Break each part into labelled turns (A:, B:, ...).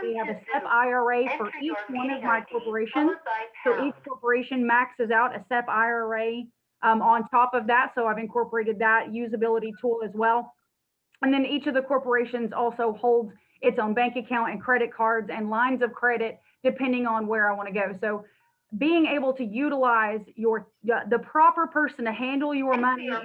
A: We have a SEP IRA for each one of my corporations. So each corporation maxes out a SEP IRA on top of that. So I've incorporated that usability tool as well. And then each of the corporations also holds its own bank account and credit cards and lines of credit, depending on where I want to go. So being able to utilize the proper person to handle your money that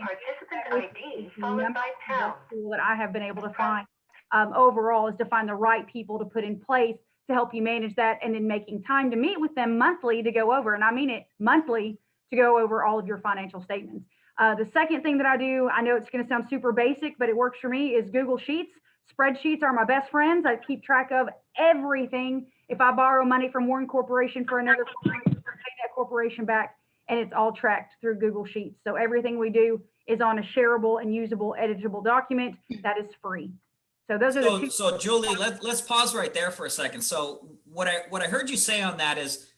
A: I have been able to find overall is to find the right people to put in place to help you manage that, and then making time to meet with them monthly to go over, and I mean it, monthly, to go over all of your financial statements. The second thing that I do, I know it's going to sound super basic, but it works for me, is Google Sheets. Spreadsheets are my best friends. I keep track of everything. If I borrow money from one corporation for another corporation, I pay that corporation back, and it's all tracked through Google Sheets. So everything we do is on a shareable and usable, editable document that is free. So those are the two.
B: So Julie, let's pause right there for a second. So what I heard you say on that is,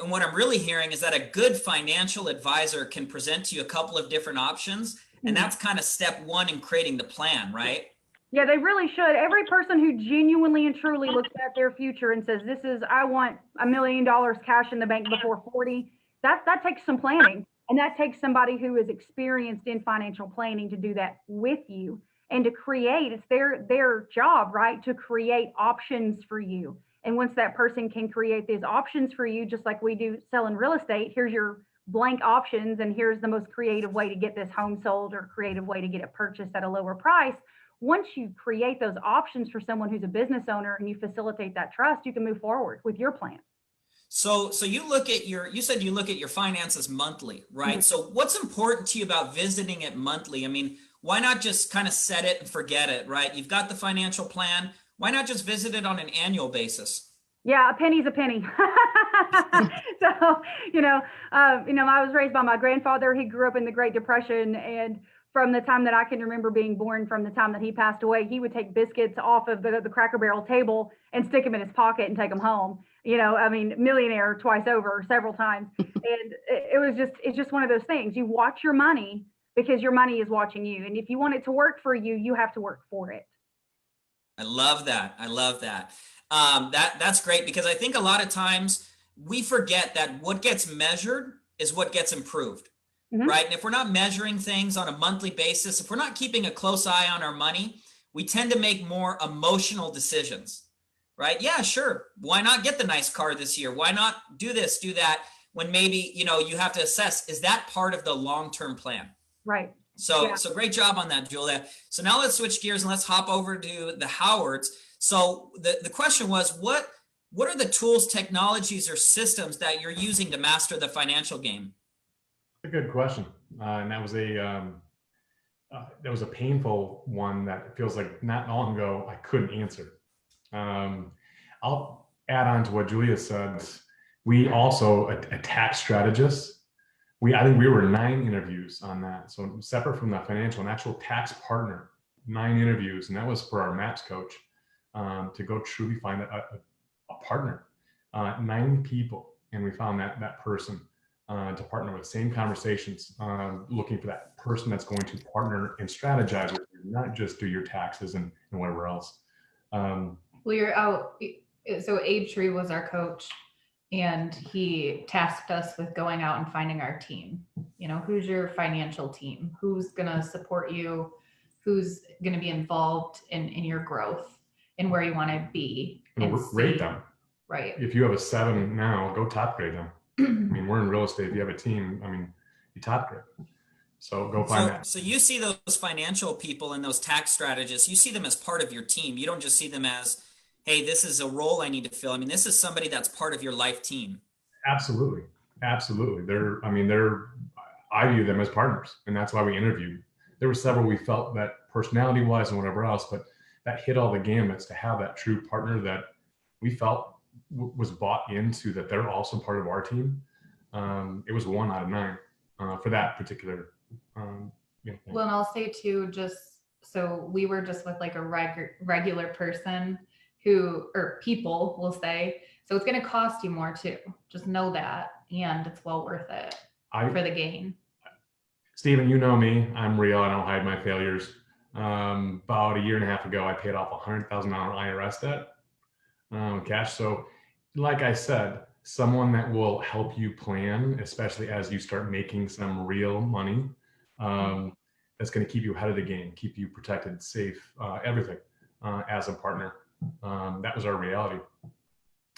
B: and what I'm really hearing is that a good financial advisor can present to you a couple of different options, and that's kind of step one in creating the plan, right?
A: Yeah, they really should. Every person who genuinely and truly looks at their future and says, I want $1 million cash in the bank before 40, that takes some planning. And that takes somebody who is experienced in financial planning to do that with you and to create, it's their job, right? To create options for you. And once that person can create these options for you, just like we do selling real estate, here's your blank options, and here's the most creative way to get this home sold or creative way to get it purchased at a lower price. Once you create those options for someone who's a business owner and you facilitate that trust, you can move forward with your plan.
B: So you said you look at your finances monthly, right? Mm-hmm. So what's important to you about visiting it monthly? I mean, why not just kind of set it and forget it, right? You've got the financial plan. Why not just visit it on an annual basis?
A: Yeah, a penny's a penny. So, I was raised by my grandfather. He grew up in the Great Depression, and from the time that I can remember being born, from the time that he passed away, he would take biscuits off of the Cracker Barrel table and stick them in his pocket and take them home. Millionaire twice over, several times. And it's just one of those things. You watch your money because your money is watching you. And if you want it to work for you, you have to work for it.
B: I love that. That's great, because I think a lot of times we forget that what gets measured is what gets improved. Mm-hmm. Right. And if we're not measuring things on a monthly basis, if we're not keeping a close eye on our money, we tend to make more emotional decisions. Right. Yeah, sure. Why not get the nice car this year? Why not do this, do that? When maybe, you have to assess, is that part of the long-term plan?
A: Right.
B: So great job on that, Julia. So now let's switch gears and let's hop over to the Howards. So the question was, what are the tools, technologies, or systems that you're using to master the financial game?
C: A good question, and that was a painful one that feels like not long ago I couldn't answer. I'll add on to what Julia said. We also a tax strategist. I think we were 9 interviews on that, so separate from the financial, an actual tax partner, 9 interviews, and that was for our MAPS coach to go truly find a partner. 9 people, and we found that person. To partner with, same conversations, looking for that person that's going to partner and strategize with you, not just do your taxes and whatever else.
D: Well, you're out. So Abe Tree was our coach, and he tasked us with going out and finding our team. Who's your financial team? Who's going to support you? Who's going to be involved in your growth and where you want to be?
C: And rate them.
D: Right.
C: If you have a 7 now, go top grade them. We're in real estate. If you have a team, you top grade. So go find that.
B: So you see those financial people and those tax strategists, you see them as part of your team. You don't just see them as, hey, this is a role I need to fill. This is somebody that's part of your life team.
C: Absolutely. I view them as partners, and that's why we interviewed. There were several we felt that personality wise and whatever else, but that hit all the gamuts to have that true partner that we felt was bought into, that they're also part of our team. It was 1 out of 9 for that particular thing.
D: Well, and I'll say too, so we were just with like a regular person or people, we'll say, so it's going to cost you more too. Just know that, and it's well worth it for the gain.
C: Stephen, you know me, I'm real. I don't hide my failures. About a year and a half ago, I paid off $100,000 IRS debt. cash. So like I said, someone that will help you plan, especially as you start making some real money, that's going to keep you ahead of the game, keep you protected, safe, everything, as a partner. That was our reality.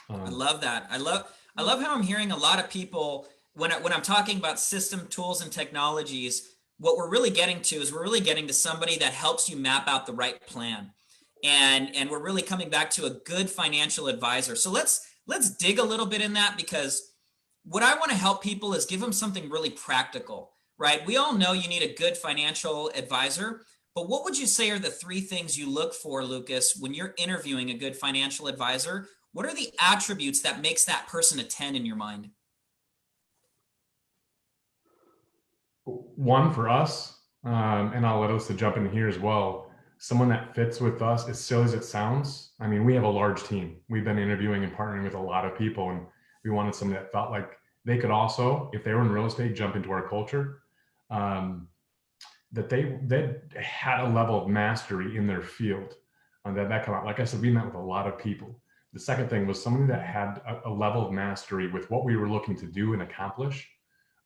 B: I love that. I love how I'm hearing a lot of people when I'm talking about system tools and technologies, what we're really getting to is we're really getting to somebody that helps you map out the right plan. And we're really coming back to a good financial advisor. So let's dig a little bit in that, because what I want to help people is give them something really practical, right? We all know you need a good financial advisor, but what would you say are the 3 things you look for, Lucas, when you're interviewing a good financial advisor? What are the attributes that makes that person a 10 in your mind?
C: One for us, and I'll let Alyssa jump in here as well. Someone that fits with us, as silly as it sounds. I mean, we have a large team. We've been interviewing and partnering with a lot of people, and we wanted someone that felt like they could also, if they were in real estate, jump into our culture. That they had a level of mastery in their field. That come out. Like I said, we met with a lot of people. The second thing was somebody that had a level of mastery with what we were looking to do and accomplish.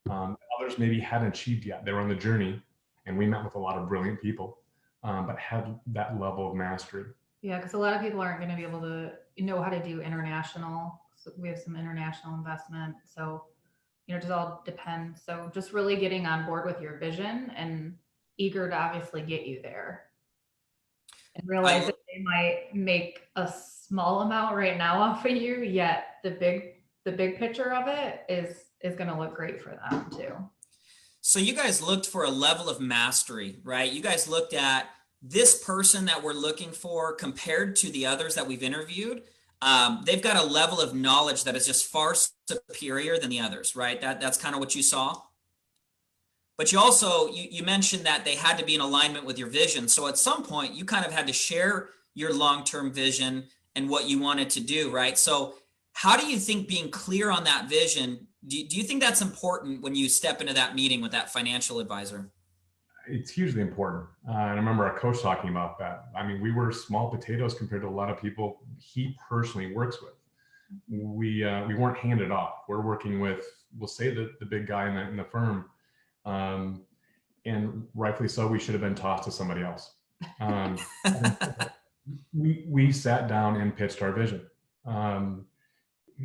C: Others maybe hadn't achieved yet. They were on the journey, and we met with a lot of brilliant people, but had that level of mastery.
D: Yeah, because a lot of people aren't going to be able to know how to do international. So we have some international investment. So, it just all depends. So just really getting on board with your vision and eager to obviously get you there. And realize that they might make a small amount right now off of you, yet the big picture of it is going to look great for them too.
B: So you guys looked for a level of mastery, right? You guys looked at this person that we're looking for compared to the others that we've interviewed. They've got a level of knowledge that is just far superior than the others, right? That's kind of what you saw. But you also, you mentioned that they had to be in alignment with your vision. So at some point, you kind of had to share your long-term vision and what you wanted to do, right? So how do you think being clear on that vision, do you think that's important when you step into that meeting with that financial advisor?
C: It's hugely important. And I remember our coach talking about that. I mean, we were small potatoes compared to a lot of people he personally works with. We weren't handed off. We're working with, we'll say, the big guy in the firm. And rightfully so, we should have been tossed to somebody else. We sat down and pitched our vision.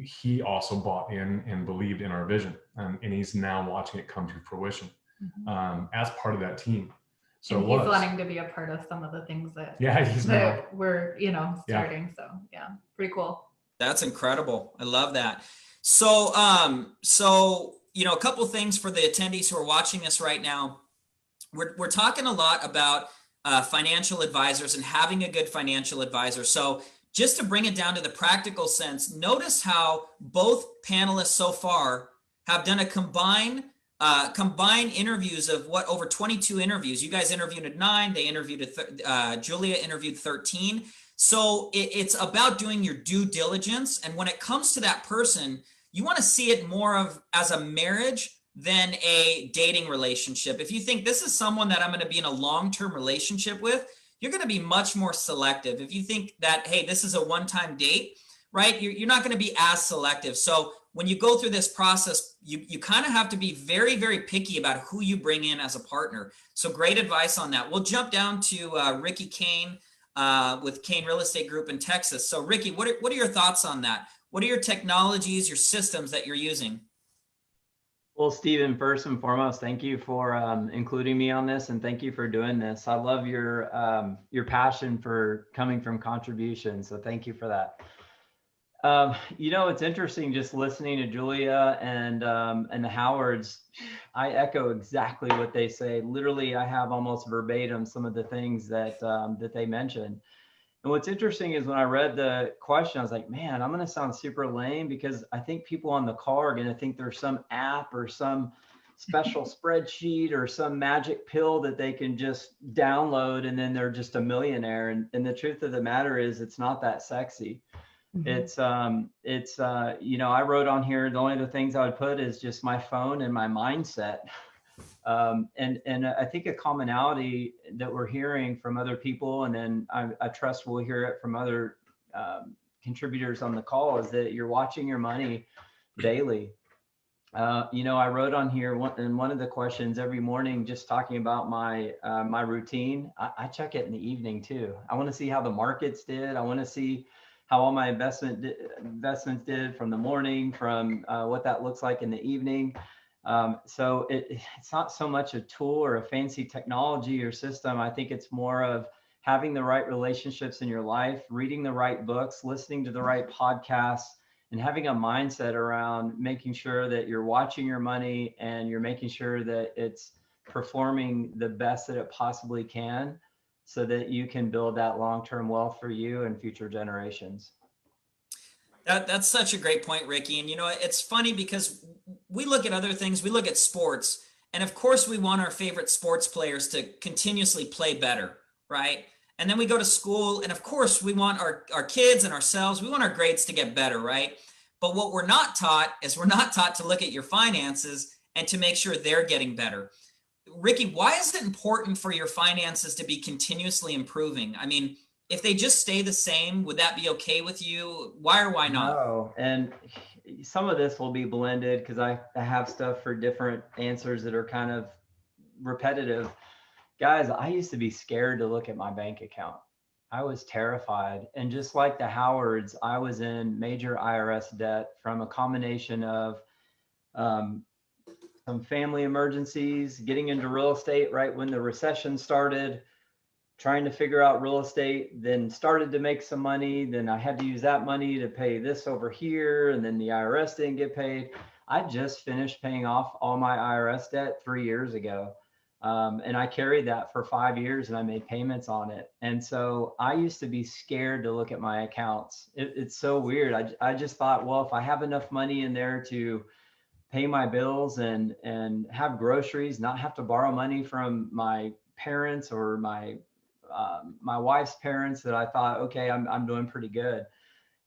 C: He also bought in and believed in our vision, and he's now watching it come to fruition as part of that team. So
D: and he's wanting to be a part of some of the things that we're starting. Yeah. So yeah, pretty cool.
B: That's incredible. I love that. So a couple of things for the attendees who are watching this right now. We're talking a lot about financial advisors and having a good financial advisor. So just to bring it down to the practical sense, notice how both panelists so far have done a combined interviews of over 22 interviews. You guys interviewed at 9, they interviewed at Julia interviewed 13. So it's about doing your due diligence. And when it comes to that person, you want to see it more of as a marriage than a dating relationship. If you think this is someone that I'm going to be in a long-term relationship with, you're going to be much more selective. If you think that, hey, this is a one-time date, right? You're not going to be as selective. So when you go through this process, you kind of have to be very, very picky about who you bring in as a partner. So great advice on that. We'll jump down to Ricky Kane with Kane Real Estate Group in Texas. So Ricky, what are your thoughts on that? What are your technologies, your systems that you're using?
E: Well, Stephen, first and foremost, thank you for including me on this, and thank you for doing this. I love your passion for coming from contribution, so thank you for that. It's interesting just listening to Julia and the Howards. I echo exactly what they say. Literally, I have almost verbatim some of the things that they mentioned. And what's interesting is when I read the question, I was like, man, I'm going to sound super lame because I think people on the call are going to think there's some app or some special spreadsheet or some magic pill that they can just download and then they're just a millionaire. And the truth of the matter is it's not that sexy. Mm-hmm. It's I wrote on here, the only other things I would put is just my phone and my mindset. And I think a commonality that we're hearing from other people, and then I trust we'll hear it from other contributors on the call is that you're watching your money daily. I wrote on here in one of the questions every morning, just talking about my routine. I check it in the evening too. I want to see how the markets did. I want to see how all my investments did from the morning, from what that looks like in the evening. So it's not so much a tool or a fancy technology or system. I think it's more of having the right relationships in your life, reading the right books, listening to the right podcasts, and having a mindset around making sure that you're watching your money and you're making sure that it's performing the best that it possibly can, so that you can build that long-term wealth for you and future generations.
B: That's such a great point, Ricky. And it's funny because we look at other things, we look at sports, and of course we want our favorite sports players to continuously play better, right? And then we go to school, and of course we want our kids and ourselves, we want our grades to get better, right? But what we're not taught is we're not taught to look at your finances and to make sure they're getting better. Ricky, why is it important for your finances to be continuously improving? I mean, if they just stay the same, would that be okay with you? Why or why not?
E: No, and some of this will be blended because I have stuff for different answers that are kind of repetitive. Guys, I used to be scared to look at my bank account. I was terrified. And just like the Howards, I was in major IRS debt from a combination of some family emergencies, getting into real estate right when the recession started, trying to figure out real estate, then started to make some money. Then I had to use that money to pay this over here. And then the IRS didn't get paid. I just finished paying off all my IRS debt 3 years ago. And I carried that for 5 years and I made payments on it. And so I used to be scared to look at my accounts. It's so weird. I just thought, well, if I have enough money in there to pay my bills and have groceries, not have to borrow money from my parents or my wife's parents, that I thought, okay, I'm doing pretty good.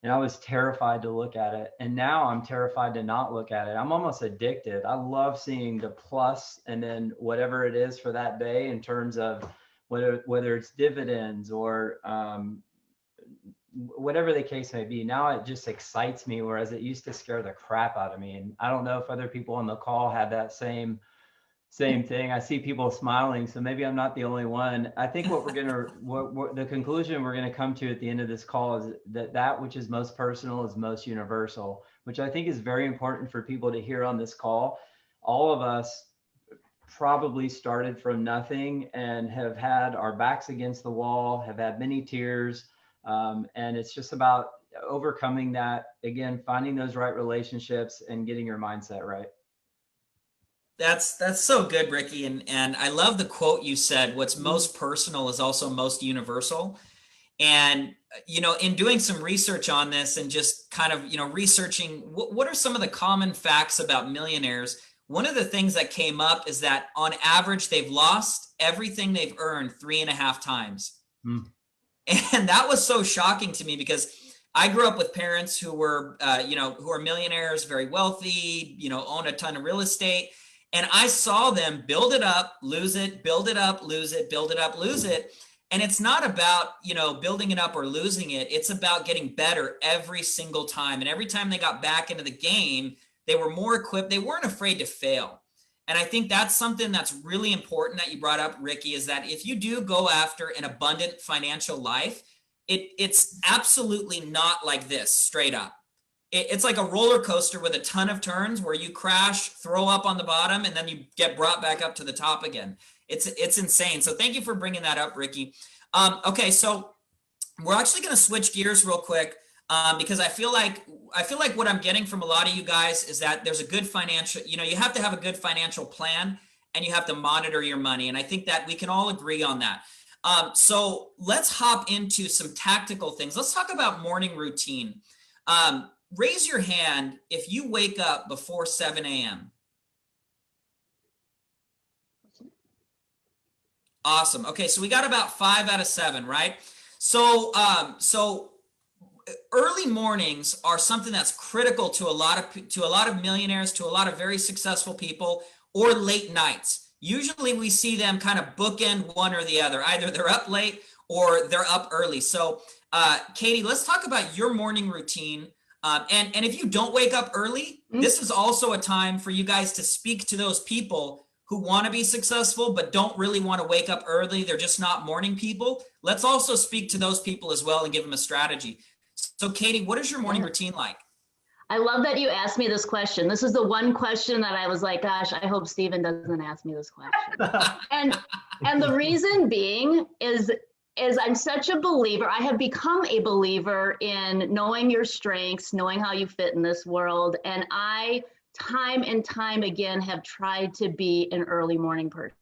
E: And I was terrified to look at it. And now I'm terrified to not look at it. I'm almost addicted. I love seeing the plus and then whatever it is for that day in terms of whether it's dividends or whatever the case may be. Now it just excites me, whereas it used to scare the crap out of me. And I don't know if other people on the call had that same thing. I see people smiling, so maybe I'm not the only one. I think what the conclusion we're gonna come to at the end of this call is that which is most personal is most universal, which I think is very important for people to hear on this call. All of us probably started from nothing and have had our backs against the wall, have had many tears, and it's just about overcoming that, again, finding those right relationships and getting your mindset right.
B: That's so good, Ricky. And I love the quote you said, what's most personal is also most universal. And, in doing some research on this and just kind of, researching what are some of the common facts about millionaires, one of the things that came up is that on average, they've lost everything they've earned 3.5 times. And that was so shocking to me because I grew up with parents who were, who are millionaires, very wealthy, own a ton of real estate. And I saw them build it up, lose it, build it up, lose it, build it up, lose it. And it's not about, building it up or losing it. It's about getting better every single time. And every time they got back into the game, they were more equipped. They weren't afraid to fail. And I think that's something that's really important that you brought up, Ricky, is that if you do go after an abundant financial life, it's absolutely not like this straight up. It's like a roller coaster with a ton of turns where you crash, throw up on the bottom, and then you get brought back up to the top again. It's insane. So thank you for bringing that up, Ricky. Okay, so we're actually going to switch gears real quick because I feel like what I'm getting from a lot of you guys is that there's a good financial, you have to have a good financial plan and you have to monitor your money. And I think that we can all agree on that. So let's hop into some tactical things. Let's talk about morning routine. Raise your hand if you wake up before 7 a.m. Awesome. Okay, so we got about 5 out of 7, right? So early mornings are something that's critical to a lot of millionaires, to a lot of very successful people, or late nights. Usually we see them kind of bookend one or the other. Either they're up late or they're up early. So Katie, let's talk about your morning routine. And if you don't wake up early, this is also a time for you guys to speak to those people who want to be successful, but don't really want to wake up early. They're just not morning people. Let's also speak to those people as well and give them a strategy. So Katie, what is your morning routine like?
F: I love that you asked me this question. This is the one question that I was like, gosh, I hope Steven doesn't ask me this question. and the reason being is I'm such a believer. I have become a believer in knowing your strengths, knowing how you fit in this world. And I, time and time again, have tried to be an early morning person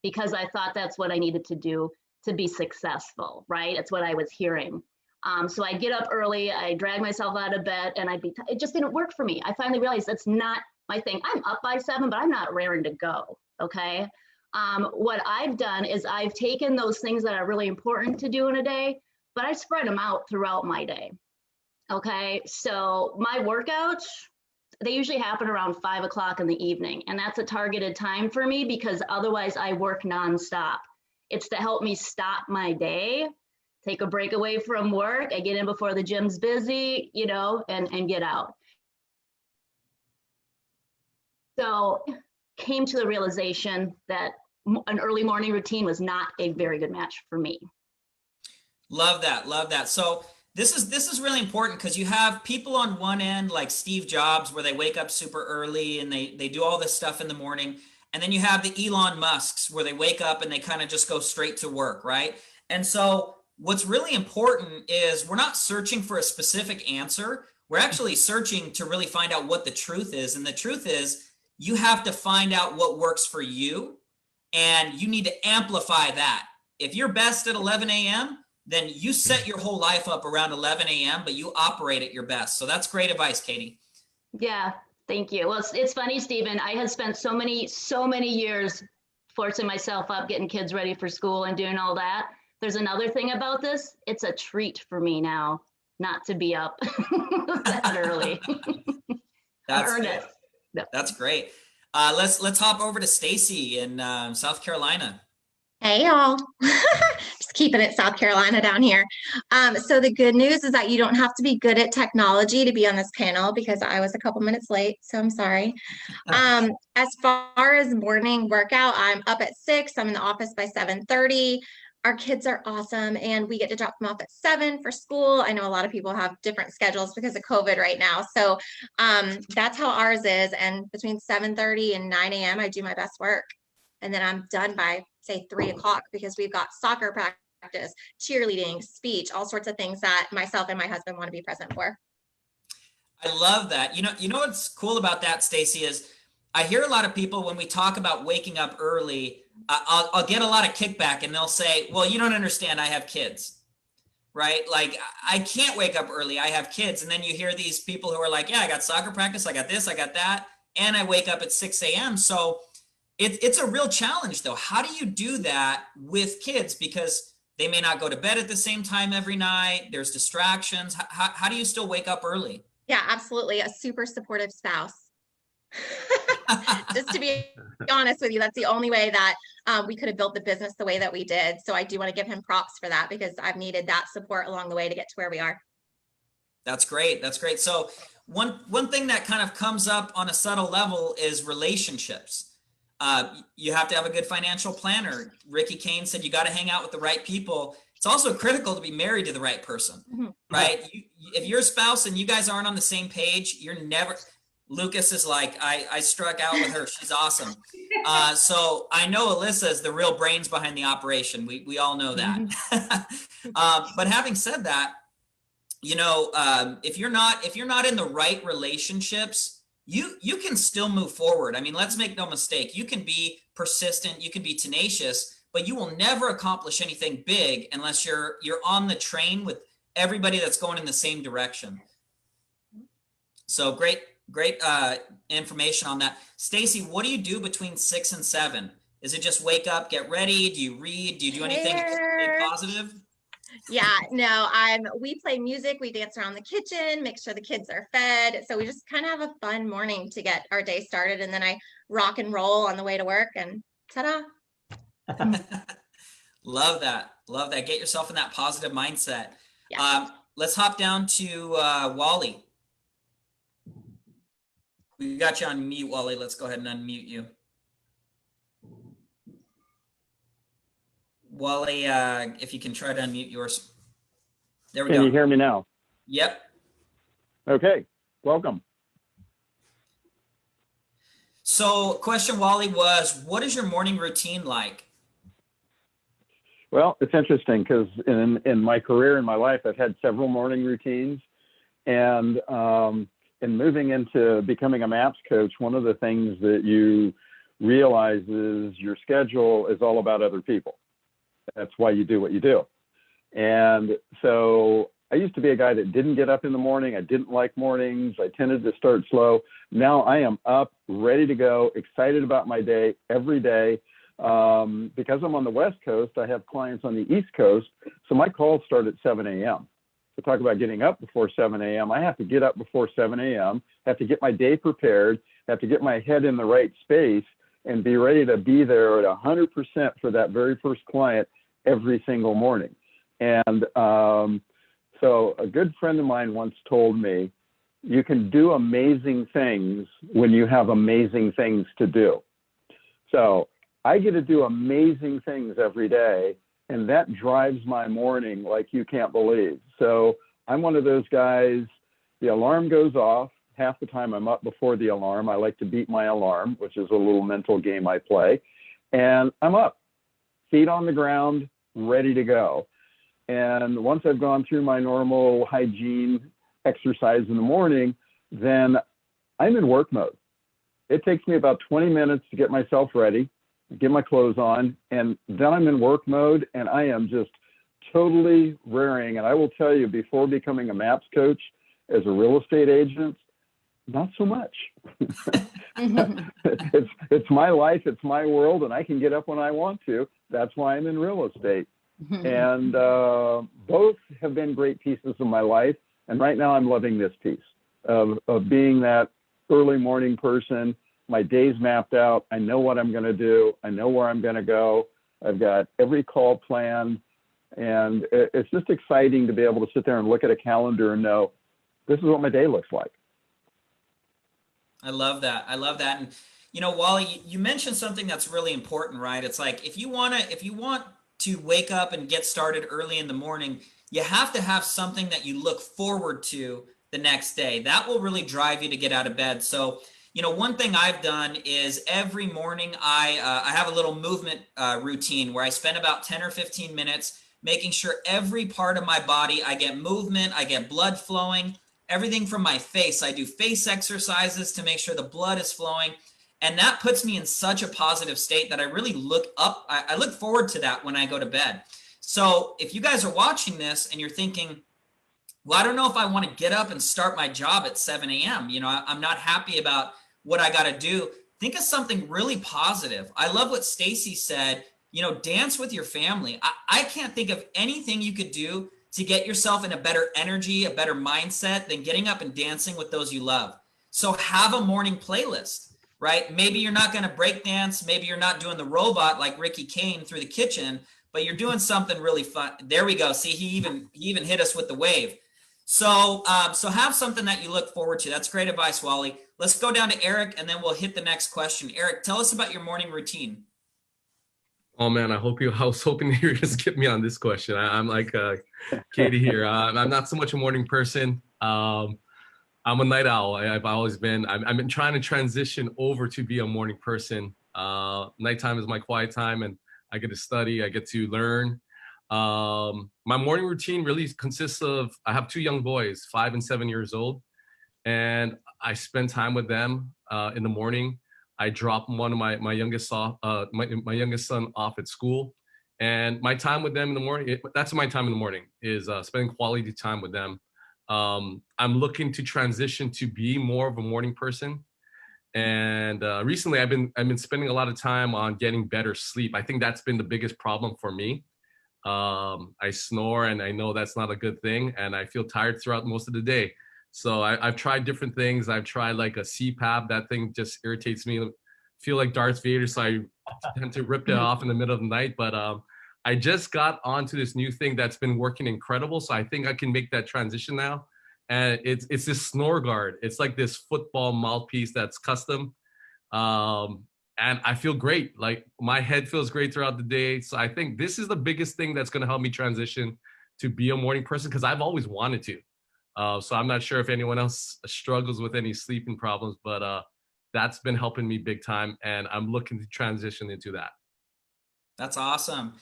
F: because I thought that's what I needed to do to be successful, right? It's what I was hearing. So I get up early, I drag myself out of bed, and it just didn't work for me. I finally realized that's not my thing. I'm up by 7, but I'm not raring to go, okay? What I've done is I've taken those things that are really important to do in a day, but I spread them out throughout my day. Okay, so my workouts, they usually happen around 5 o'clock in the evening, and that's a targeted time for me because otherwise I work nonstop. It's to help me stop my day, take a break away from work. I get in before the gym's busy, you know, and get out. So came to the realization that an early morning routine was not a very good match for me.
B: Love that. Love that. So this is really important because you have people on one end like Steve Jobs where they wake up super early and they do all this stuff in the morning. And then you have the Elon Musks where they wake up and they kind of just go straight to work, right? And so what's really important is we're not searching for a specific answer. We're actually searching to really find out what the truth is. And the truth is you have to find out what works for you and you need to amplify that. If you're best at 11 a.m., then you set your whole life up around 11 a.m., but you operate at your best. So that's great advice, Katie.
F: Yeah, thank you. Well, it's funny, Stephen. I had spent so many years forcing myself up, getting kids ready for school and doing all that. There's another thing about this. It's a treat for me now not to be up that early.
B: That's great. Let's hop over to Stacy in South Carolina.
G: Hey y'all, just keeping it South Carolina down here. So the good news is that you don't have to be good at technology to be on this panel because I was a couple minutes late, so I'm sorry. As far as morning workout, I'm up at 6, I'm in the office by 7:30. Our kids are awesome and we get to drop them off at 7 for school. I know a lot of people have different schedules because of COVID right now. So that's how ours is. And between 7:30 and 9 a.m., I do my best work. And then I'm done by say 3 o'clock because we've got soccer practice, cheerleading, speech, all sorts of things that myself and my husband want to be present for.
B: I love that. You know what's cool about that, Stacy, is I hear a lot of people when we talk about waking up early, I'll get a lot of kickback and they'll say, well, you don't understand, I have kids, right? Like I can't wake up early, I have kids. And then you hear these people who are like, yeah, I got soccer practice, I got this, I got that, and I wake up at 6 a.m. So it's a real challenge though. How do you do that with kids? Because they may not go to bed at the same time every night. There's distractions. How do you still wake up early?
G: Yeah, absolutely. A super supportive spouse. Just to be honest with you, that's the only way that we could have built the business the way that we did. So I do want to give him props for that because I've needed that support along the way to get to where we are.
B: That's great. That's great. So one thing that kind of comes up on a subtle level is relationships. You have to have a good financial planner. Ricky Kane said you got to hang out with the right people. It's also critical to be married to the right person, right? If you're a spouse and you guys aren't on the same page, you're never. Lucas is like, I struck out with her. She's awesome. So I know Alyssa is the real brains behind the operation. We all know that. But having said that, you know, if you're not in the right relationships, you can still move forward. I mean, let's make no mistake. You can be persistent, you can be tenacious, but you will never accomplish anything big unless you're on the train with everybody that's going in the same direction. So great information on that. Stacy, what do you do between 6 and 7? Is it just wake up, get ready? Do you read? Do you do anything positive?
G: Yeah, no, we play music, we dance around the kitchen, make sure the kids are fed. So we just kind of have a fun morning to get our day started. And then I rock and roll on the way to work and ta-da.
B: Love that. Love that. Get yourself in that positive mindset.
G: Yes.
B: Let's hop down to Wally. We got you on mute, Wally. Let's go ahead and unmute you. Wally, if you can try to unmute yours. There we go.
H: Can you hear me now?
B: Yep.
H: Okay, welcome.
B: So question, Wally, was what is your morning routine like?
H: Well, it's interesting because in my career, in my life, I've had several morning routines. And in moving into becoming a MAPS coach, one of the things that you realize is your schedule is all about other people. That's why you do what you do. And so I used to be a guy that didn't get up in the morning. I didn't like mornings. I tended to start slow. Now I am up, ready to go, excited about my day every day. Because I'm on the West Coast, I have clients on the East Coast. So my calls start at 7 a.m. So talk about getting up before 7 a.m. I have to get up before 7 a.m., have to get my day prepared, have to get my head in the right space and be ready to be there at 100% for that very first client every single morning. And so a good friend of mine once told me, you can do amazing things when you have amazing things to do. So I get to do amazing things every day, and that drives my morning like you can't believe. So I'm one of those guys, the alarm goes off. Half the time I'm up before the alarm. I like to beat my alarm, which is a little mental game I play. And I'm up, feet on the ground, ready to go. And once I've gone through my normal hygiene exercise in the morning, then I'm in work mode. It takes me about 20 minutes to get myself ready, get my clothes on, and then I'm in work mode and I am just totally raring. And I will tell you, before becoming a MAPS coach as a real estate agent, not so much. It's my life, it's my world, and I can get up when I want to. That's why I'm in real estate. And both have been great pieces of my life. And right now I'm loving this piece of being that early morning person. My day's mapped out. I know what I'm going to do. I know where I'm going to go. I've got every call planned. And it's just exciting to be able to sit there and look at a calendar and know this is what my day looks like.
B: I love that. I love that. And, you know, Wally, you mentioned something that's really important, right? It's like, if you want to wake up and get started early in the morning, you have to have something that you look forward to the next day. That will really drive you to get out of bed. So, you know, one thing I've done is every morning I have a little movement routine where I spend about 10 or 15 minutes making sure every part of my body, I get movement, I get blood flowing, everything from my face. I do face exercises to make sure the blood is flowing. And that puts me in such a positive state that I really look up. I look forward to that when I go to bed. So if you guys are watching this and you're thinking, well, I don't know if I want to get up and start my job at 7 a.m. You know, I'm not happy about what I got to do. Think of something really positive. I love what Stacy said, you know, dance with your family. I can't think of anything you could do to get yourself in a better energy, a better mindset than getting up and dancing with those you love. So have a morning playlist, right? Maybe you're not going to break dance. Maybe you're not doing the robot like Ricky Kane through the kitchen, but you're doing something really fun. There we go. See, he even hit us with the wave. So have something that you look forward to. That's great advice, Wally. Let's go down to Eric and then we'll hit the next question. Eric, tell us about your morning routine.
I: Oh man, I was hoping you were just get me on this question. I'm like Katie here. I'm not so much a morning person. I'm a night owl. I've always been. I've been trying to transition over to be a morning person. Nighttime is my quiet time, and I get to study. I get to learn. My morning routine really consists of, I have two young boys, 5 and 7 years old, and I spend time with them in the morning. I drop one of my youngest son off at school, and my time with them in the morning, that's my time in the morning, is spending quality time with them. I'm looking to transition to be more of a morning person. And recently I've been spending a lot of time on getting better sleep. I think that's been the biggest problem for me. I snore, and I know that's not a good thing, and I feel tired throughout most of the day. So I've tried different things. I've tried like a CPAP. That thing just irritates me. I feel like Darth Vader, so I tend to rip it off in the middle of the night. But I just got onto this new thing that's been working incredible. So I think I can make that transition now. And it's this snore guard. It's like this football mouthpiece that's custom. And I feel great. Like my head feels great throughout the day. So I think this is the biggest thing that's going to help me transition to be a morning person, because I've always wanted to. So I'm not sure if anyone else struggles with any sleeping problems, but that's been helping me big time. And I'm looking to transition into that.
B: That's awesome.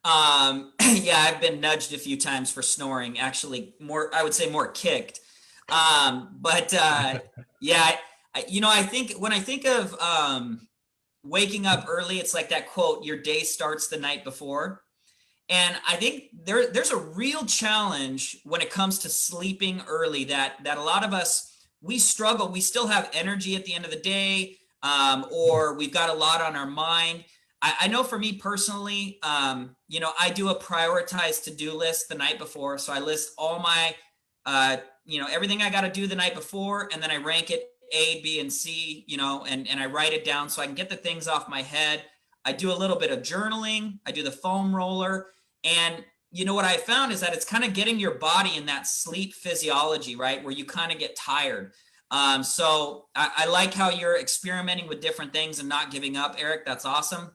B: Yeah, I've been nudged a few times for snoring, actually more, I would say more kicked. Yeah, I think when I think of waking up early, it's like that quote, your day starts the night before. And I think there's a real challenge when it comes to sleeping early that a lot of us, we struggle. We still have energy at the end of the day, or we've got a lot on our mind. I know for me personally, I do a prioritized to-do list the night before. So I list all my, everything I got to do the night before, and then I rank it A, B, and C, and I write it down so I can get the things off my head. I do a little bit of journaling. I do the foam roller. And what I found is that it's kind of getting your body in that sleep physiology, right? Where you kind of get tired. So I like how you're experimenting with different things and not giving up, Eric. That's awesome.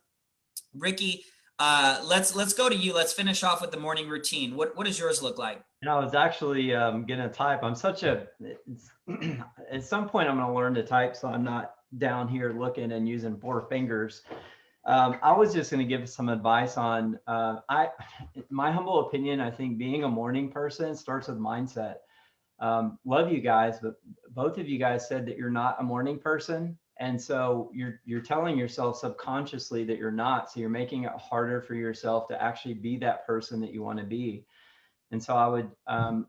B: Ricky, let's go to you. Let's finish off with the morning routine. What does yours look like?
E: I was actually gonna type. At some point I'm gonna learn to type, so I'm not down here looking and using 4 fingers. I was just gonna give some advice on, my humble opinion, I think being a morning person starts with mindset. Love you guys, but both of you guys said that you're not a morning person. And so you're telling yourself subconsciously that you're not. So you're making it harder for yourself to actually be that person that you want to be. And so I would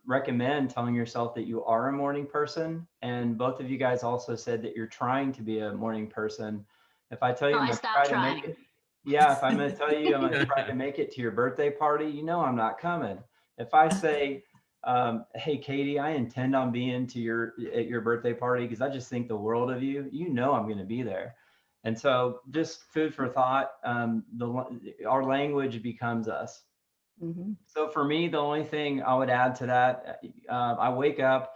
E: recommend telling yourself that you are a morning person. And both of you guys also said that you're trying to be a morning person. If I tell you,
F: I stopped trying.
E: if I'm going to tell you I'm going to try to make it to your birthday party, I'm not coming. If I say, hey, Katie, I intend on being at your birthday party because I just think the world of you, I'm going to be there. And so just food for thought, our language becomes us. Mm-hmm. So for me, the only thing I would add to that, I wake up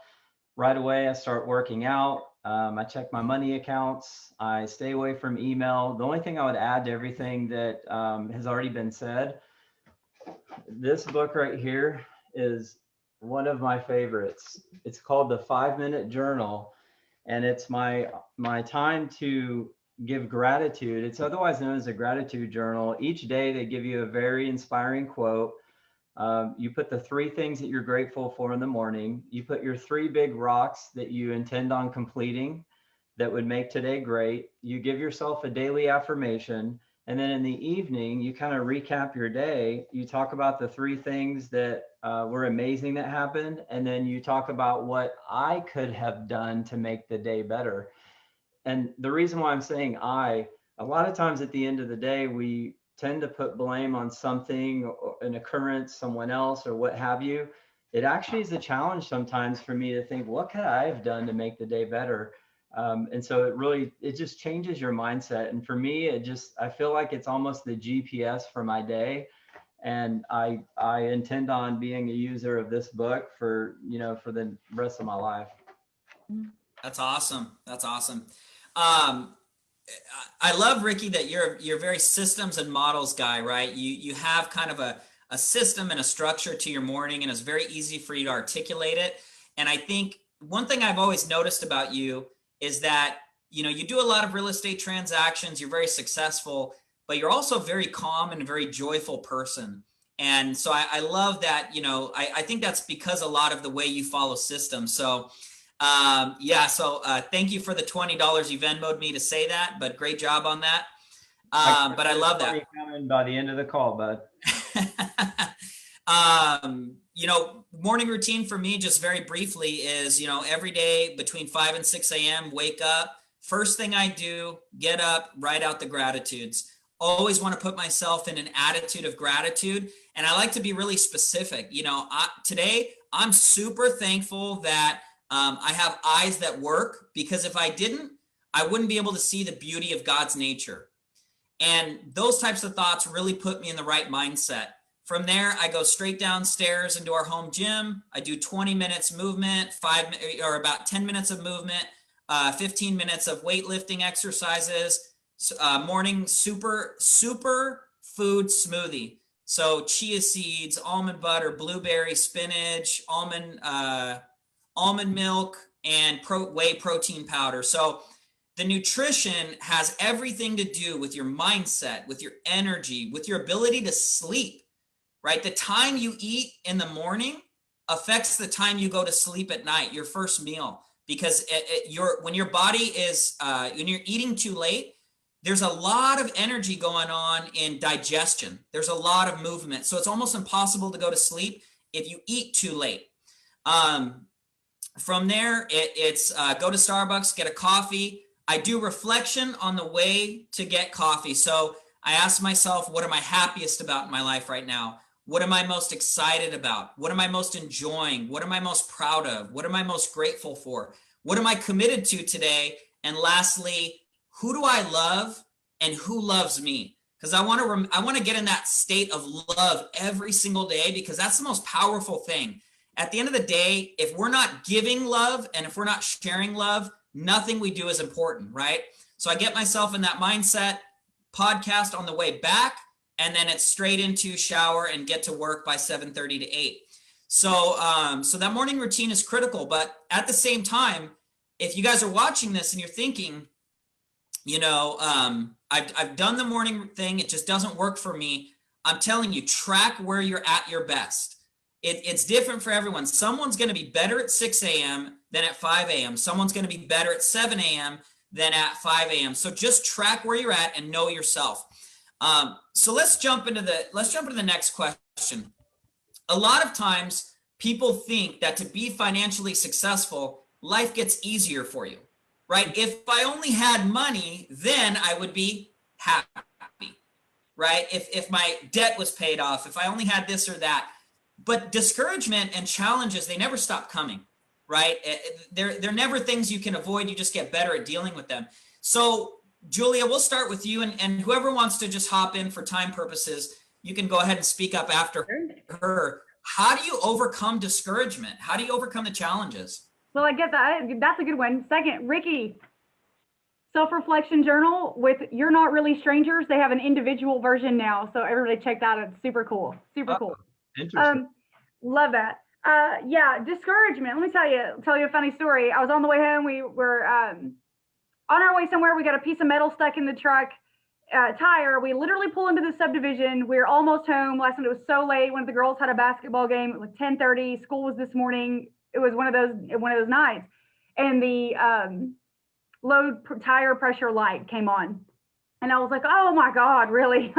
E: right away, I start working out. I check my money accounts. I stay away from email. The only thing I would add to everything that has already been said, this book right here is one of my favorites. It's called The 5-Minute Journal, and it's my time to give gratitude. It's otherwise known as a gratitude journal. Each day they give you a very inspiring quote. You put the 3 things that you're grateful for in the morning. You put your 3 big rocks that you intend on completing that would make today great. You give yourself a daily affirmation. And then in the evening, you kind of recap your day. You talk about the 3 things that were amazing that happened. And then you talk about what I could have done to make the day better. And the reason why I'm saying a lot of times at the end of the day, we tend to put blame on something, or an occurrence, someone else, or what have you. It actually is a challenge sometimes for me to think, what could I have done to make the day better? And so it just changes your mindset. And for me, I feel like it's almost the GPS for my day. And I intend on being a user of this book for the rest of my life.
B: That's awesome. That's awesome. I love, Ricky, that you're very systems and models guy, right? You have kind of a system and a structure to your morning, and it's very easy for you to articulate it. And I think one thing I've always noticed about you is that, you do a lot of real estate transactions, you're very successful, but you're also a very calm and a very joyful person. And so I love that, I think that's because a lot of the way you follow systems. So thank you for the $20 you Venmo'd me to say that, but great job on that. But I love that.
E: Coming by the end of the call, bud.
B: Morning routine for me, just very briefly, is, every day between 5 and 6 a.m., wake up. First thing I do, get up, write out the gratitudes. Always want to put myself in an attitude of gratitude. And I like to be really specific. Today, I'm super thankful that I have eyes that work, because if I didn't, I wouldn't be able to see the beauty of God's nature. And those types of thoughts really put me in the right mindset. From there, I go straight downstairs into our home gym. I do 20 minutes movement, about 10 minutes of movement, 15 minutes of weightlifting exercises, morning super food smoothie. So chia seeds, almond butter, blueberry, spinach, almond milk, and whey protein powder. So the nutrition has everything to do with your mindset, with your energy, with your ability to sleep, right? The time you eat in the morning affects the time you go to sleep at night, your first meal, because when your body is, when you're eating too late, there's a lot of energy going on in digestion. There's a lot of movement. So it's almost impossible to go to sleep if you eat too late. From there, it's go to Starbucks, get a coffee. I do reflection on the way to get coffee. So I ask myself, what am I happiest about in my life right now? What am I most excited about? What am I most enjoying? What am I most proud of? What am I most grateful for? What am I committed to today? And lastly, who do I love and who loves me? Because I want to get in that state of love every single day, because that's the most powerful thing. At the end of the day, if we're not giving love and if we're not sharing love, nothing we do is important, right? So I get myself in that mindset, podcast on the way back, and then it's straight into shower and get to work by 7:30 to 8. So that morning routine is critical. But at the same time, if you guys are watching this and you're thinking, I've done the morning thing, it just doesn't work for me. I'm telling you, track where you're at your best. It's different for everyone. Someone's going to be better at 6 a.m. than at 5 a.m. Someone's going to be better at 7 a.m. than at 5 a.m. So just track where you're at and know yourself. So let's jump into the next question. A lot of times people think that to be financially successful, life gets easier for you, right? If I only had money, then I would be happy, right? If my debt was paid off, if I only had this or that. But discouragement and challenges, they never stop coming, right? They're never things you can avoid. You just get better at dealing with them. So Julia, we'll start with you, and whoever wants to just hop in for time purposes, you can go ahead and speak up after her. How do you overcome discouragement? How do you overcome the challenges?
A: Well, I guess that's a good one. Second, Ricky, self-reflection journal with You're Not Really Strangers. They have an individual version now. So everybody check that out. It's super cool. Super cool.
E: Interesting.
A: Love that. Yeah, discouragement. Let me tell you a funny story. I was on the way home. We were on our way somewhere. We got a piece of metal stuck in the truck tire. We literally pull into the subdivision. We were almost home. Last night it was so late. One of the girls had a basketball game. It was 10:30. School was this morning. It was one of those nights. And the low tire pressure light came on. And I was like, oh my God, really?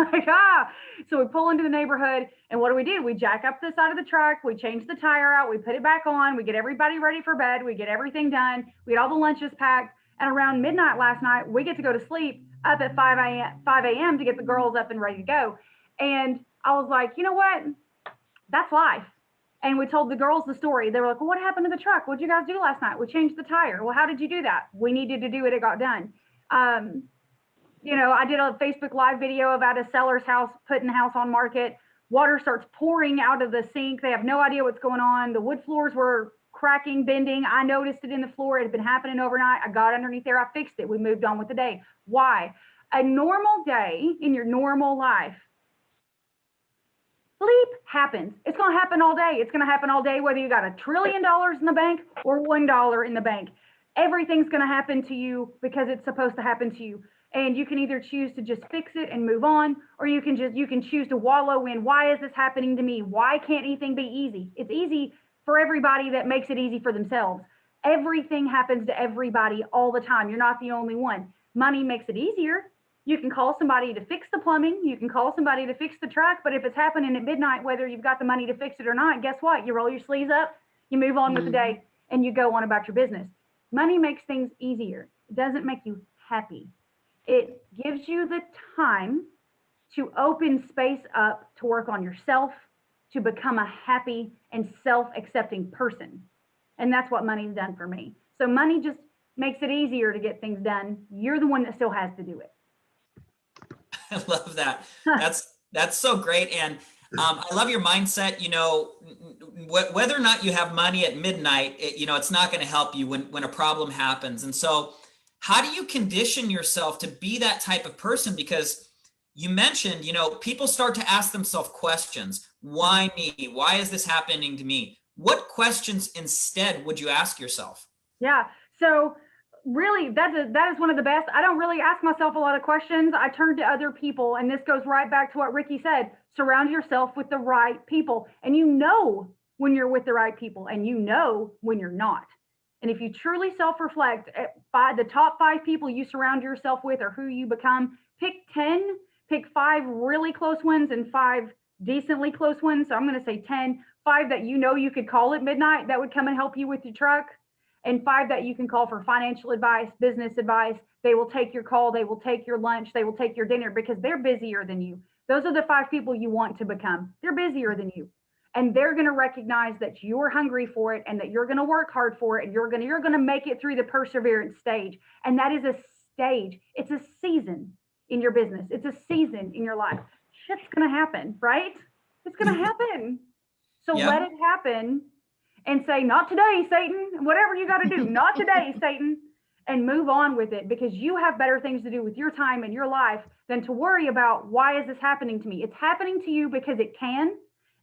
A: So we pull into the neighborhood, and what do? We jack up the side of the truck, we change the tire out, we put it back on, we get everybody ready for bed, we get everything done, we get all the lunches packed, and around midnight last night, we get to go to sleep up at 5 a.m. to get the girls up and ready to go. And I was like, you know what? That's life. And we told the girls the story. They were like, well, what happened to the truck? What'd you guys do last night? We changed the tire. Well, how did you do that? We needed to do it. It got done. I did a Facebook Live video about a seller's house, putting the house on market. Water starts pouring out of the sink. They have no idea what's going on. The wood floors were cracking, bending. I noticed it in the floor. It had been happening overnight. I got underneath there. I fixed it. We moved on with the day. Why? A normal day in your normal life, sleep happens. It's going to happen all day. It's going to happen all day, whether you got $1 trillion in the bank or $1 in the bank. Everything's going to happen to you because it's supposed to happen to you. And you can either choose to just fix it and move on, or you can choose to wallow in, why is this happening to me? Why can't anything be easy? It's easy for everybody that makes it easy for themselves. Everything happens to everybody all the time. You're not the only one. Money makes it easier. You can call somebody to fix the plumbing. You can call somebody to fix the truck. But if it's happening at midnight, whether you've got the money to fix it or not, guess what? You roll your sleeves up, you move on with the day, and you go on about your business. Money makes things easier. It doesn't make you happy. It gives you the time to open space up to work on yourself, to become a happy and self-accepting person. And that's what money's done for me. So money just makes it easier to get things done. You're the one that still has to do it.
B: I love that. That's so great. And I love your mindset. You know, whether or not you have money at midnight, it's not going to help you when a problem happens. And so how do you condition yourself to be that type of person? Because you mentioned, people start to ask themselves questions. Why me? Why is this happening to me? What questions instead would you ask yourself?
A: Yeah. So really, that is one of the best. I don't really ask myself a lot of questions. I turn to other people. And this goes right back to what Ricky said. Surround yourself with the right people. And you know when you're with the right people, and you know when you're not. And if you truly self-reflect, by the top 5 people you surround yourself with or who you become, pick 5 really close ones and 5 decently close ones. So I'm going to say 10, 5 that you could call at midnight that would come and help you with your truck, and 5 that you can call for financial advice, business advice. They will take your call. They will take your lunch. They will take your dinner because they're busier than you. Those are the 5 people you want to become. They're busier than you. And they're going to recognize that you're hungry for it and that you're going to work hard for it. And you're going to make it through the perseverance stage. And that is a stage. It's a season in your business. It's a season in your life. Shit's going to happen, right? It's going to happen. So let it happen and say, not today, Satan, whatever you got to do, not today, Satan, and move on with it, because you have better things to do with your time and your life than to worry about, why is this happening to me? It's happening to you because it can,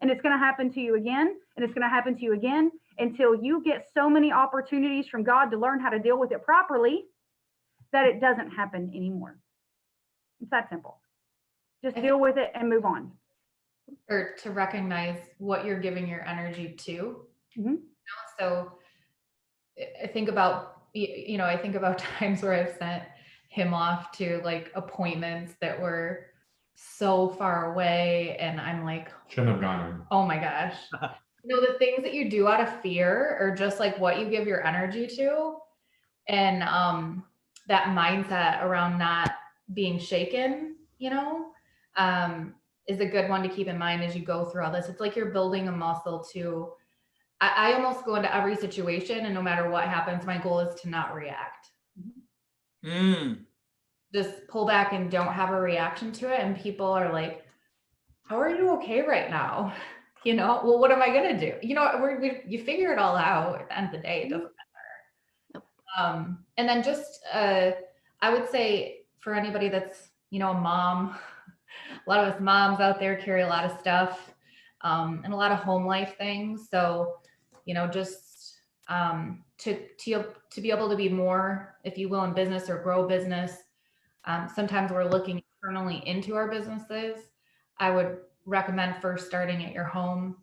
A: and it's going to happen to you again, and it's going to happen to you again until you get so many opportunities from God to learn how to deal with it properly that it doesn't happen anymore. It's that simple. Just deal with it and move on.
D: Or to recognize what you're giving your energy to.
A: Mm-hmm.
D: So I think about times where I've sent him off to like appointments that were so far away, and I'm like,
C: shouldn't have gone.
D: Oh my gosh. The things that you do out of fear, or just like what you give your energy to, and that mindset around not being shaken, is a good one to keep in mind as you go through all this. It's like you're building a muscle to, I almost go into every situation, and no matter what happens, my goal is to not react. Just pull back and don't have a reaction to it. And people are like, how are you okay right now? Well, what am I going to do? You figure it all out at the end of the day. It doesn't matter. And then just, I would say for anybody that's, a mom, a lot of us moms out there carry a lot of stuff, and a lot of home life things. So, just to be able to be more, if you will, in business or grow business. Sometimes we're looking internally into our businesses. I would recommend first starting at your home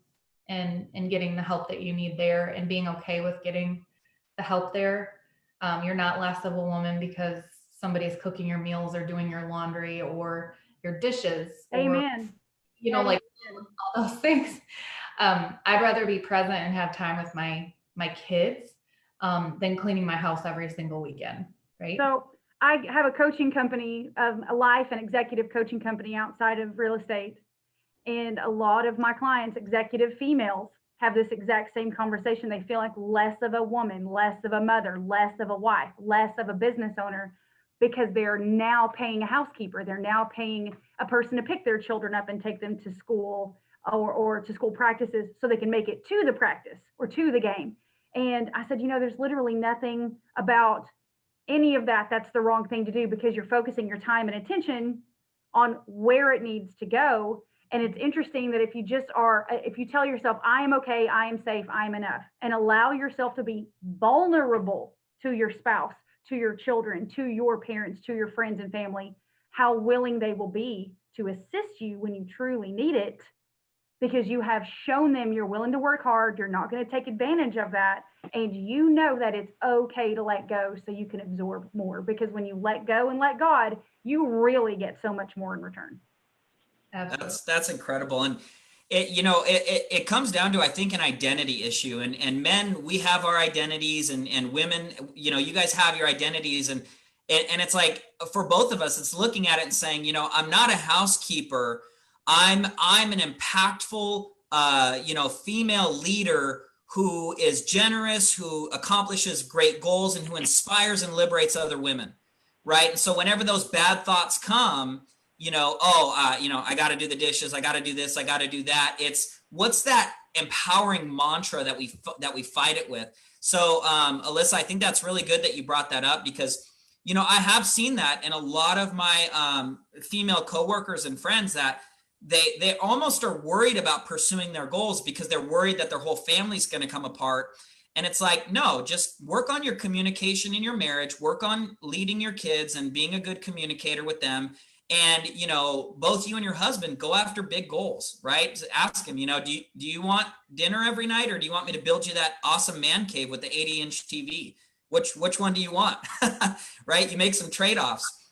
D: and getting the help that you need there, and being okay with getting the help there. You're not less of a woman because somebody's cooking your meals or doing your laundry or your dishes.
A: Amen.
D: Or, like all those things. I'd rather be present and have time with my kids than cleaning my house every single weekend, right?
A: So I have a coaching company, a life and executive coaching company outside of real estate. And a lot of my clients, executive females, have this exact same conversation. They feel like less of a woman, less of a mother, less of a wife, less of a business owner, because they're now paying a housekeeper. They're now paying a person to pick their children up and take them to school or to school practices so they can make it to the practice or to the game. And I said, there's literally nothing about any of that that's the wrong thing to do, because you're focusing your time and attention on where it needs to go. And it's interesting that if you tell yourself, I am okay, I am safe, I am enough, and allow yourself to be vulnerable to your spouse, to your children, to your parents, to your friends and family, how willing they will be to assist you when you truly need it, because you have shown them you're willing to work hard, you're not going to take advantage of that, and you know that it's okay to let go so you can absorb more, because when you let go and let God, you really get so much more in return.
D: Absolutely.
B: That's incredible. And it comes down to, I think, an identity issue, and men, we have our identities, and women, you guys have your identities, and it's like, for both of us, it's looking at it and saying, I'm not a housekeeper. I'm an impactful, female leader who is generous, who accomplishes great goals, and who inspires and liberates other women. Right. And so whenever those bad thoughts come, I got to do the dishes, I got to do this, I got to do that. It's what's that empowering mantra that we fight it with. So, Alyssa, I think that's really good that you brought that up, because, I have seen that in a lot of my female coworkers and friends, that they almost are worried about pursuing their goals because they're worried that their whole family's going to come apart. And it's like, no, just work on your communication in your marriage, work on leading your kids and being a good communicator with them. And, both you and your husband go after big goals, right? Just ask him, do you want dinner every night, or do you want me to build you that awesome man cave with the 80-inch TV? Which one do you want? Right? You make some trade-offs.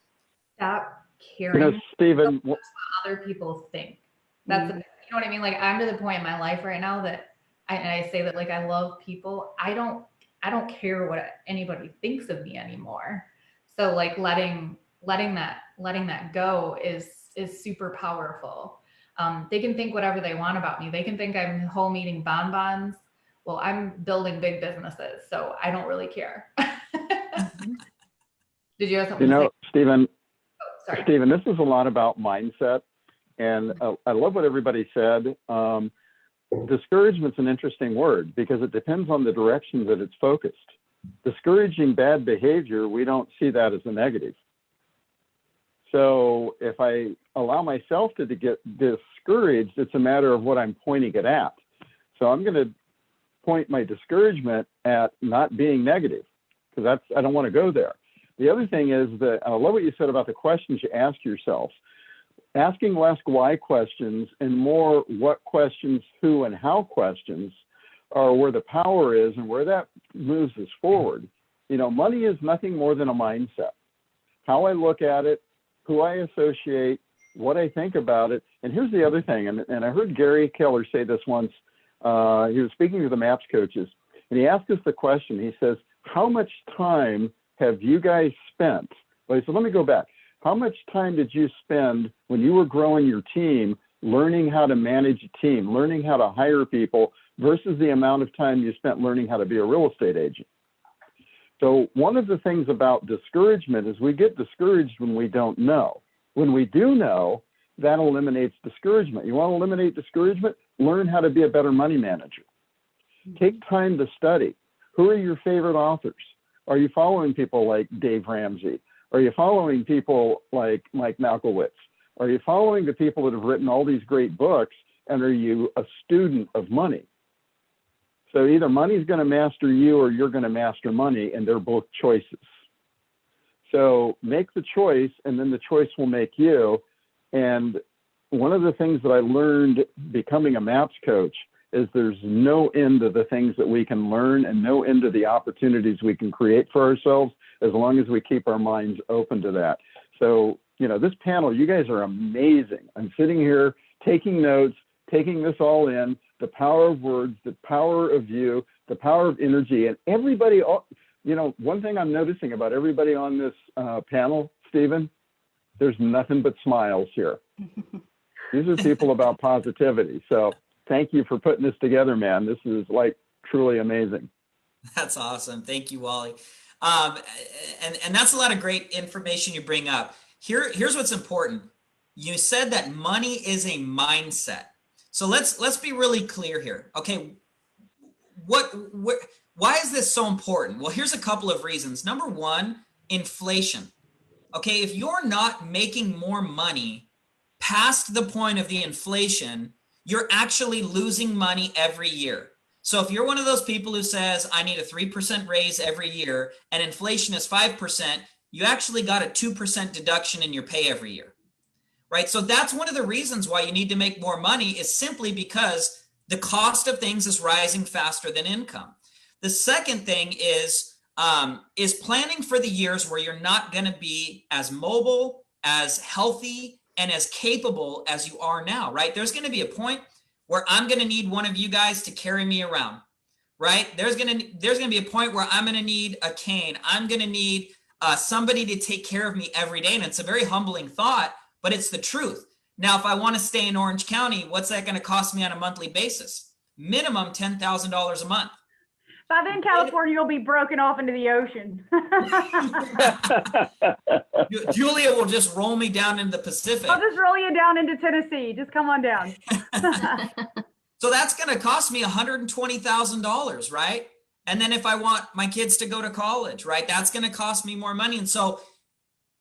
D: Stop caring
H: Stephen,
D: what other people think. That's, you know what I mean? Like, I'm to the point in my life right now that I say that, like, I love people. I don't care what anybody thinks of me anymore. So, like, letting that go is super powerful. They can think whatever they want about me. They can think I'm home eating bonbons. Well, I'm building big businesses, so I don't really care. Did you have something to say?
H: Stephen,
D: Sorry.
H: Stephen, this is a lot about mindset. And I love what everybody said. Discouragement's an interesting word because it depends on the direction that it's focused. Discouraging bad behavior, we don't see that as a negative. So if I allow myself to get discouraged, it's a matter of what I'm pointing it at. So I'm going to point my discouragement at not being negative, because I don't want to go there. The other thing is that I love what you said about the questions you ask yourself. Asking less why questions and more what questions, who, and how questions are where the power is and where that moves us forward. Money is nothing more than a mindset. How I look at it, who I associate, what I think about it. And here's the other thing, and I heard Gary Keller say this once. He was speaking to the MAPS coaches, and he asked us the question. He says, how much time have you guys spent? Well, he said, let me go back. How much time did you spend when you were growing your team, learning how to manage a team, learning how to hire people, versus the amount of time you spent learning how to be a real estate agent? So one of the things about discouragement is we get discouraged when we don't know. When we do know, that eliminates discouragement. You want to eliminate discouragement? Learn how to be a better money manager. Take time to study. Who are your favorite authors? Are you following people like Dave Ramsey? Are you following people like Mike Malkowitz? Are you following the people that have written all these great books, and are you a student of money? So either money's going to master you or you're going to master money, and they're both choices. So make the choice, and then the choice will make you. And one of the things that I learned becoming a MAPS coach is there's no end to the things that we can learn and no end to the opportunities we can create for ourselves as long as we keep our minds open to that. So, this panel, you guys are amazing. I'm sitting here taking notes, taking this all in, the power of words, the power of you, the power of energy, and everybody, one thing I'm noticing about everybody on this panel, Stephen, there's nothing but smiles here. These are people about positivity. So thank you for putting this together, man. This is truly amazing.
B: That's awesome. Thank you, Wally. And that's a lot of great information you bring up. Here's what's important. You said that money is a mindset. So let's be really clear here. Okay, why is this so important? Well, here's a couple of reasons. Number one, inflation. Okay, if you're not making more money past the point of the inflation, you're actually losing money every year. So if you're one of those people who says, I need a 3% raise every year and inflation is 5%, you actually got a 2% deduction in your pay every year, right? So that's one of the reasons why you need to make more money, is simply because the cost of things is rising faster than income. The second thing is planning for the years where you're not going to be as mobile, as healthy, and as capable as you are now, right? There's going to be a point where I'm going to need one of you guys to carry me around, right? There's going to be a point where I'm going to need a cane. I'm going to need somebody to take care of me every day. And it's a very humbling thought, but it's the truth. Now, if I want to stay in Orange County, what's that going to cost me on a monthly basis? Minimum $10,000 a month.
A: By then, California will be broken off into the ocean.
B: Julia will just roll me down into the Pacific.
A: I'll just roll you down into Tennessee. Just come on down.
B: So that's going to cost me $120,000, right? And then if I want my kids to go to college, right, that's going to cost me more money. And so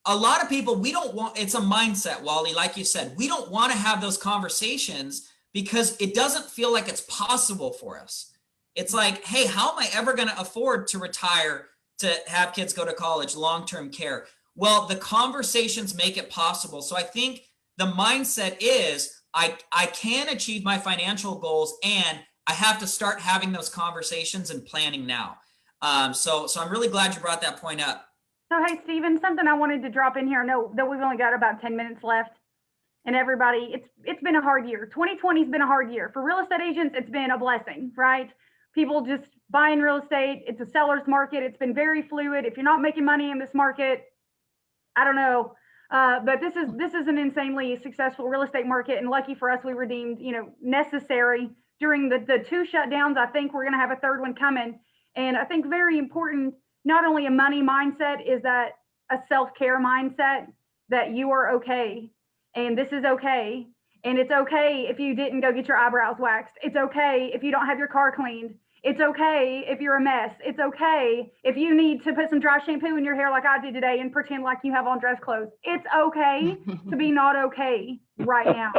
B: a lot of people, we don't want, it's a mindset, Wally, like you said, we don't want to have those conversations because it doesn't feel like it's possible for us. It's like, hey, how am I ever going to afford to retire, to have kids go to college, long-term care? Well, the conversations make it possible. So I think the mindset is I can achieve my financial goals, and I have to start having those conversations and planning now. So I'm really glad you brought that point up.
A: So, hey, Stephen, something I wanted to drop in here. I know that we've only got about 10 minutes left. And everybody, it's been a hard year. 2020 has been a hard year. For real estate agents, it's been a blessing, right? People just buying real estate. It's a seller's market. It's been very fluid. If you're not making money in this market, I don't know. But this is an insanely successful real estate market. And lucky for us, we were deemed, necessary during the two shutdowns. I think we're going to have a third one coming. And I think very important, not only a money mindset, is that a self-care mindset, that you are okay. And this is okay. And it's okay if you didn't go get your eyebrows waxed. It's okay if you don't have your car cleaned. It's okay if you're a mess. It's okay if you need to put some dry shampoo in your hair like I did today and pretend like you have on dress clothes. It's okay to be not okay right now.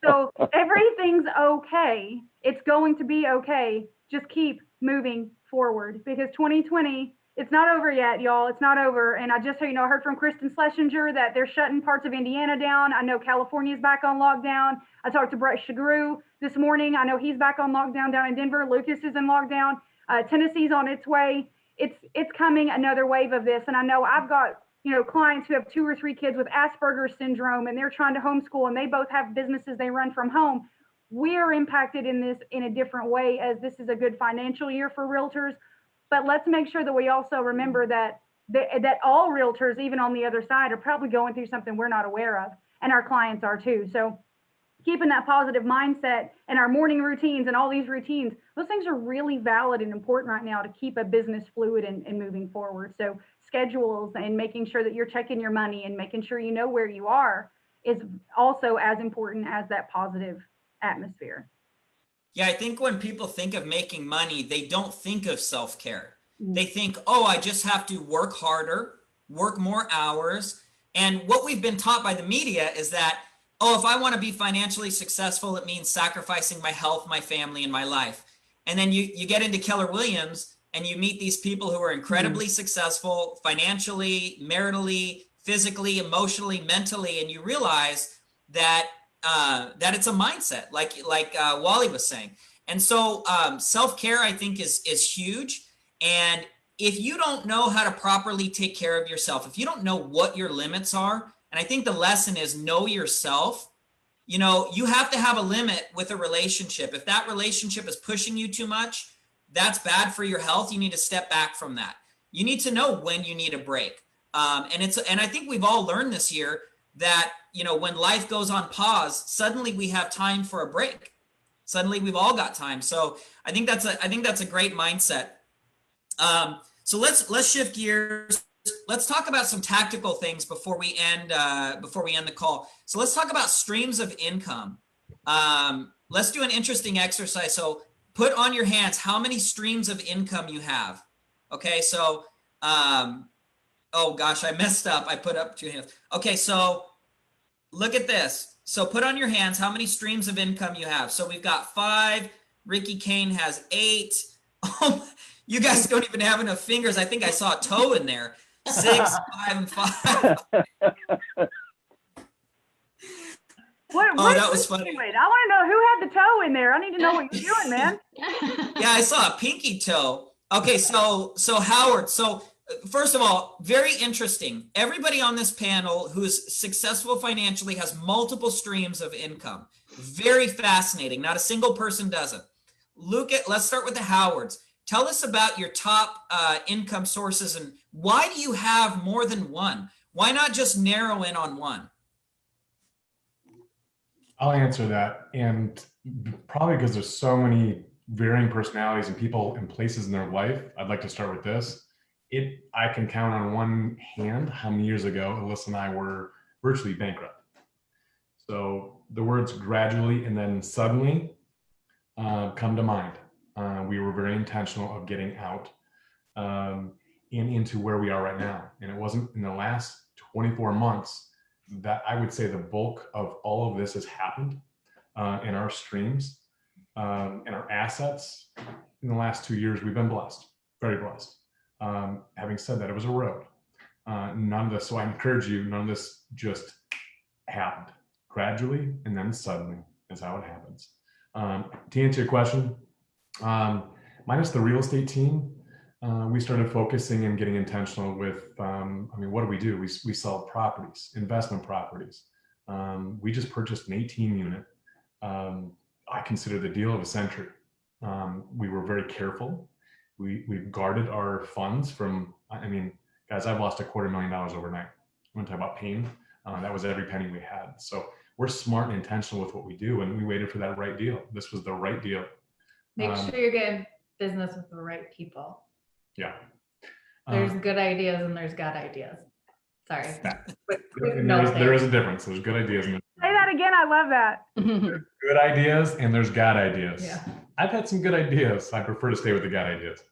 A: So everything's okay. It's going to be okay. Just keep moving forward, because 2020, it's not over yet, y'all. It's not over. And I just, I heard from Kristen Schlesinger that they're shutting parts of Indiana down. I know California's back on lockdown. I talked to Brett Shagru this morning. I know he's back on lockdown down in Denver. Lucas is in lockdown. Tennessee's on its way. It's coming, another wave of this. And I know I've got, clients who have 2 or 3 kids with Asperger's syndrome, and they're trying to homeschool, and they both have businesses they run from home. We are impacted in this in a different way, as this is a good financial year for realtors. But let's make sure that we also remember that all realtors, even on the other side, are probably going through something we're not aware of, and our clients are too. So keeping that positive mindset and our morning routines and all these routines, those things are really valid and important right now to keep a business fluid and moving forward. So schedules and making sure that you're checking your money and making sure you know where you are is also as important as that positive atmosphere.
B: Yeah, I think when people think of making money, they don't think of self-care. They think, oh, I just have to work harder, work more hours. And what we've been taught by the media is that, oh, if I want to be financially successful, it means sacrificing my health, my family, and my life. And then you get into Keller Williams and you meet these people who are incredibly successful financially, maritally, physically, emotionally, mentally, and you realize that it's a mindset, like Wally was saying. And so self-care, I think, is huge. And if you don't know how to properly take care of yourself, if you don't know what your limits are, and I think the lesson is know yourself, you have to have a limit with a relationship. If that relationship is pushing you too much, that's bad for your health. You need to step back from that. You need to know when you need a break. And I think we've all learned this year that, when life goes on pause, suddenly we have time for a break. Suddenly we've all got time. So I think that's a great mindset. So let's shift gears. Let's talk about some tactical things before we end the call. So let's talk about streams of income. Let's do an interesting exercise. So put on your hands how many streams of income you have. Okay, so oh gosh, I messed up. I put up 2 hands. Okay, so look at this. So put on your hands how many streams of income you have. So we've got 5. Ricky Kane has 8. Oh, you guys don't even have enough fingers. I think I saw a toe in there. 6, 5, and 5. That was funny.
A: I want to know who had the toe in there. I need to know what you're doing, man.
B: Yeah, I saw a pinky toe. Okay, so Howard, first of all, very interesting. Everybody on this panel who is successful financially has multiple streams of income. Very fascinating. Not a single person does it. Let's start with the Howards. Tell us about your top income sources and why do you have more than one? Why not just narrow in on one?
C: I'll answer that. And probably because there's so many varying personalities and people and places in their life. I'd like to start with this. I can count on one hand how many years ago Alyssa and I were virtually bankrupt. So the words gradually and then suddenly come to mind. We were very intentional of getting out and into where we are right now. And it wasn't in the last 24 months that I would say the bulk of all of this has happened in our streams and our assets. In the last 2 years, we've been blessed, very blessed. Having said that, it was a road. None of this, so I encourage you, none of this just happened. Gradually and then suddenly is how it happens. To answer your question, minus the real estate team, we started focusing and getting intentional with, what do? We sell properties, investment properties. We just purchased an 18 unit. I consider the deal of a century. We were very careful. We guarded our funds from, guys, I've lost $250,000 overnight. You want to talk about pain? That was every penny we had. So we're smart and intentional with what we do, and we waited for that right deal. This was the right deal.
D: Make sure you're getting business with the right people.
C: Yeah.
D: There's good ideas and there's God ideas. Sorry.
C: There is a difference. There's good ideas. And
A: Say that again. I love that.
C: there's good ideas and there's God ideas.
D: Yeah.
C: I've had some good ideas. I prefer to stay with the God ideas.